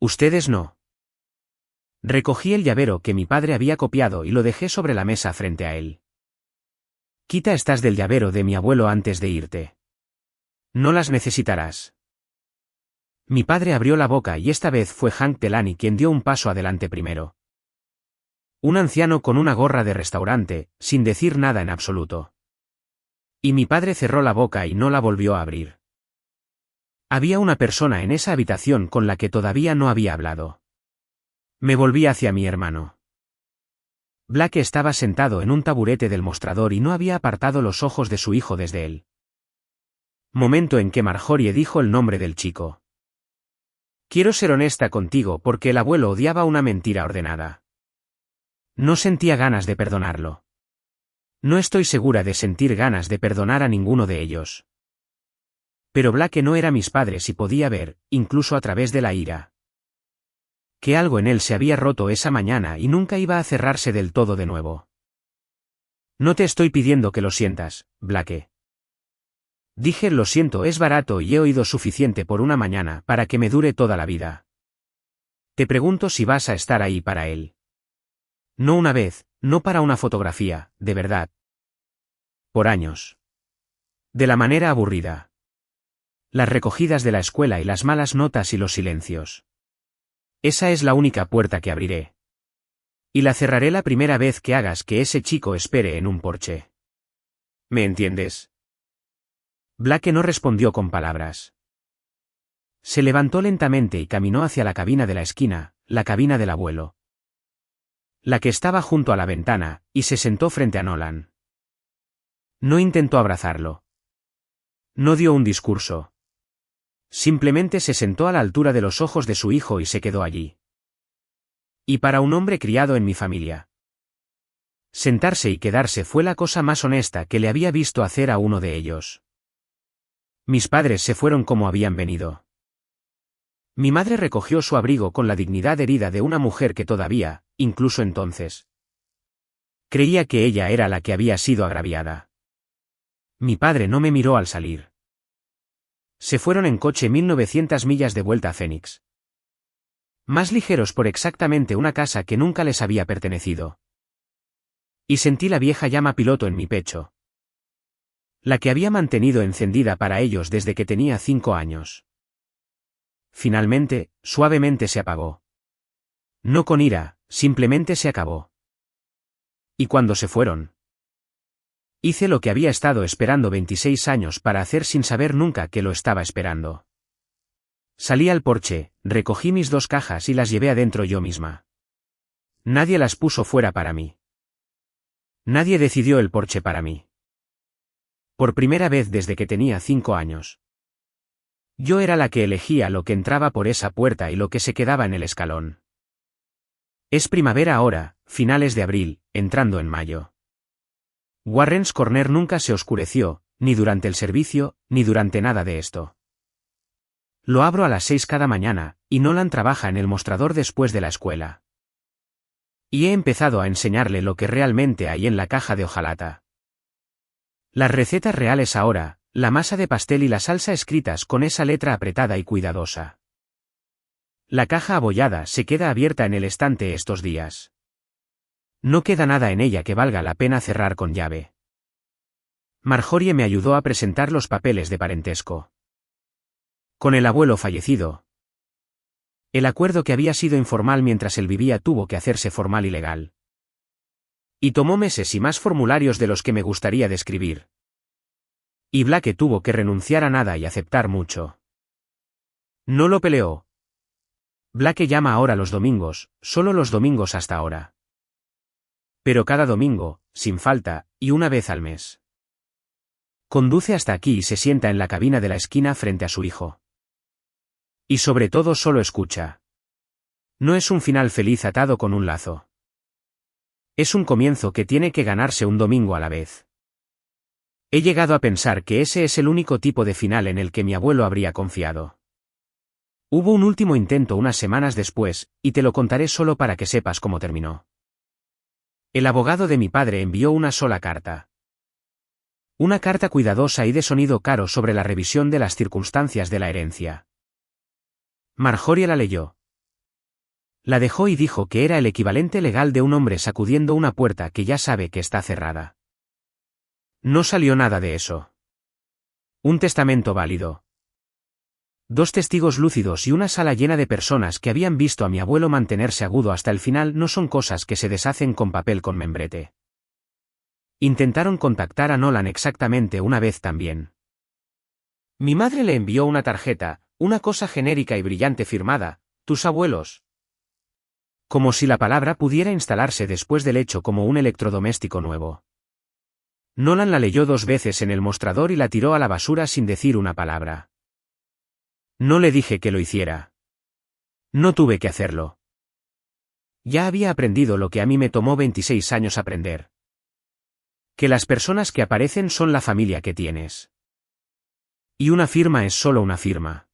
Ustedes no. Recogí el llavero que mi padre había copiado y lo dejé sobre la mesa frente a él. Quita estas del llavero de mi abuelo antes de irte. No las necesitarás. Mi padre abrió la boca y esta vez fue Hank Delany quien dio un paso adelante primero. Un anciano con una gorra de restaurante, sin decir nada en absoluto. Y mi padre cerró la boca y no la volvió a abrir. Había una persona en esa habitación con la que todavía no había hablado. Me volví hacia mi hermano. Black estaba sentado en un taburete del mostrador y no había apartado los ojos de su hijo desde él. Momento en que Marjorie dijo el nombre del chico. Quiero ser honesta contigo porque el abuelo odiaba una mentira ordenada. No sentía ganas de perdonarlo. No estoy segura de sentir ganas de perdonar a ninguno de ellos. Pero Blake no era mis padres y podía ver, incluso a través de la ira, que algo en él se había roto esa mañana y nunca iba a cerrarse del todo de nuevo. No te estoy pidiendo que lo sientas, Blake. Dije lo siento es barato y he oído suficiente por una mañana para que me dure toda la vida. Te pregunto si vas a estar ahí para él. No una vez, no para una fotografía, de verdad. Por años. De la manera aburrida. Las recogidas de la escuela y las malas notas y los silencios. Esa es la única puerta que abriré. Y la cerraré la primera vez que hagas que ese chico espere en un porche. ¿Me entiendes? Blake no respondió con palabras. Se levantó lentamente y caminó hacia la cabina de la esquina, la cabina del abuelo. La que estaba junto a la ventana, y se sentó frente a Nolan. No intentó abrazarlo. No dio un discurso. Simplemente se sentó a la altura de los ojos de su hijo y se quedó allí. Y para un hombre criado en mi familia. Sentarse y quedarse fue la cosa más honesta que le había visto hacer a uno de ellos. Mis padres se fueron como habían venido. Mi madre recogió su abrigo con la dignidad herida de una mujer que todavía, incluso entonces, creía que ella era la que había sido agraviada. Mi padre no me miró al salir. Se fueron en coche 1900 millas de vuelta a Phoenix. Más ligeros por exactamente una casa que nunca les había pertenecido. Y sentí la vieja llama piloto en mi pecho. La que había mantenido encendida para ellos desde que tenía 5 años. Finalmente, suavemente se apagó. No con ira, simplemente se acabó. Y cuando se fueron, hice lo que había estado esperando 26 años para hacer sin saber nunca que lo estaba esperando. Salí al porche, recogí mis 2 cajas y las llevé adentro yo misma. Nadie las puso fuera para mí. Nadie decidió el porche para mí. Por primera vez desde que tenía 5 años. Yo era la que elegía lo que entraba por esa puerta y lo que se quedaba en el escalón. Es primavera ahora, finales de abril, entrando en mayo. Warren's Corner nunca se oscureció, ni durante el servicio, ni durante nada de esto. Lo abro a las 6 cada mañana, y Nolan trabaja en el mostrador después de la escuela. Y he empezado a enseñarle lo que realmente hay en la caja de hojalata. Las recetas reales ahora, la masa de pastel y la salsa escritas con esa letra apretada y cuidadosa. La caja abollada se queda abierta en el estante estos días. No queda nada en ella que valga la pena cerrar con llave. Marjorie me ayudó a presentar los papeles de parentesco. Con el abuelo fallecido. El acuerdo que había sido informal mientras él vivía tuvo que hacerse formal y legal. Y tomó meses y más formularios de los que me gustaría describir. Y Blake tuvo que renunciar a nada y aceptar mucho. No lo peleó. Blake llama ahora los domingos, solo los domingos hasta ahora. Pero cada domingo, sin falta, y una vez al mes. Conduce hasta aquí y se sienta en la cabina de la esquina frente a su hijo. Y sobre todo solo escucha. No es un final feliz atado con un lazo. Es un comienzo que tiene que ganarse un domingo a la vez. He llegado a pensar que ese es el único tipo de final en el que mi abuelo habría confiado. Hubo un último intento unas semanas después, y te lo contaré solo para que sepas cómo terminó. El abogado de mi padre envió una sola carta. Una carta cuidadosa y de sonido caro sobre la revisión de las circunstancias de la herencia. Marjorie la leyó. La dejó y dijo que era el equivalente legal de un hombre sacudiendo una puerta que ya sabe que está cerrada. No salió nada de eso. Un testamento válido. 2 testigos lúcidos y una sala llena de personas que habían visto a mi abuelo mantenerse agudo hasta el final no son cosas que se deshacen con papel con membrete. Intentaron contactar a Nolan exactamente una vez también. Mi madre le envió una tarjeta, una cosa genérica y brillante firmada, tus abuelos. Como si la palabra pudiera instalarse después del hecho como un electrodoméstico nuevo. Nolan la leyó 2 veces en el mostrador y la tiró a la basura sin decir una palabra. No le dije que lo hiciera. No tuve que hacerlo. Ya había aprendido lo que a mí me tomó 26 años aprender. Que las personas que aparecen son la familia que tienes. Y una firma es solo una firma.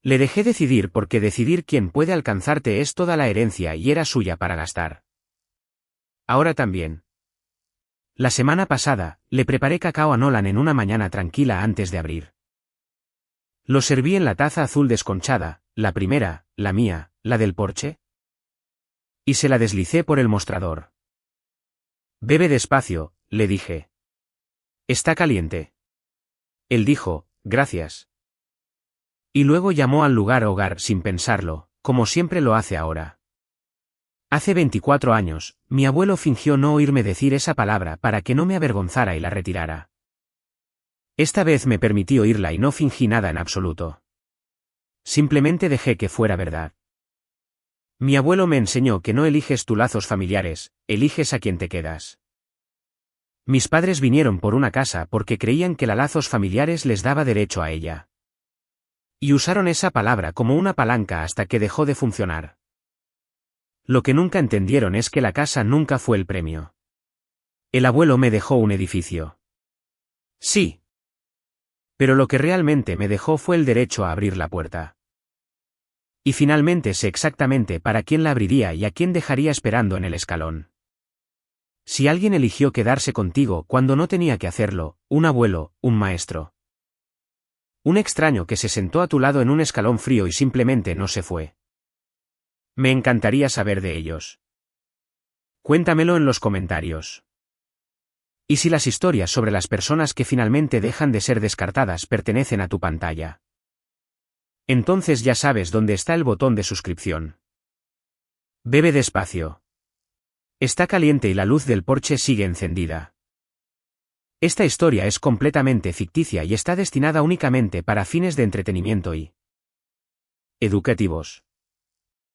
Le dejé decidir porque decidir quién puede alcanzarte es toda la herencia y era suya para gastar. Ahora también. La semana pasada, le preparé cacao a Nolan en una mañana tranquila antes de abrir. Lo serví en la taza azul desconchada, la primera, la mía, la del porche. Y se la deslicé por el mostrador. Bebe despacio, le dije. Está caliente. Él dijo, gracias. Y luego llamó al lugar hogar sin pensarlo, como siempre lo hace ahora. Hace 24 años, mi abuelo fingió no oírme decir esa palabra para que no me avergonzara y la retirara. Esta vez me permití oírla y no fingí nada en absoluto. Simplemente dejé que fuera verdad. Mi abuelo me enseñó que no eliges tus lazos familiares, eliges a quien te quedas. Mis padres vinieron por una casa porque creían que los lazos familiares les daba derecho a ella. Y usaron esa palabra como una palanca hasta que dejó de funcionar. Lo que nunca entendieron es que la casa nunca fue el premio. El abuelo me dejó un edificio. Sí. Pero lo que realmente me dejó fue el derecho a abrir la puerta. Y finalmente sé exactamente para quién la abriría y a quién dejaría esperando en el escalón. Si alguien eligió quedarse contigo cuando no tenía que hacerlo, un abuelo, un maestro. Un extraño que se sentó a tu lado en un escalón frío y simplemente no se fue. Me encantaría saber de ellos. Cuéntamelo en los comentarios. Y si las historias sobre las personas que finalmente dejan de ser descartadas pertenecen a tu pantalla. Entonces ya sabes dónde está el botón de suscripción. Bebe despacio. Está caliente y la luz del porche sigue encendida. Esta historia es completamente ficticia y está destinada únicamente para fines de entretenimiento y educativos.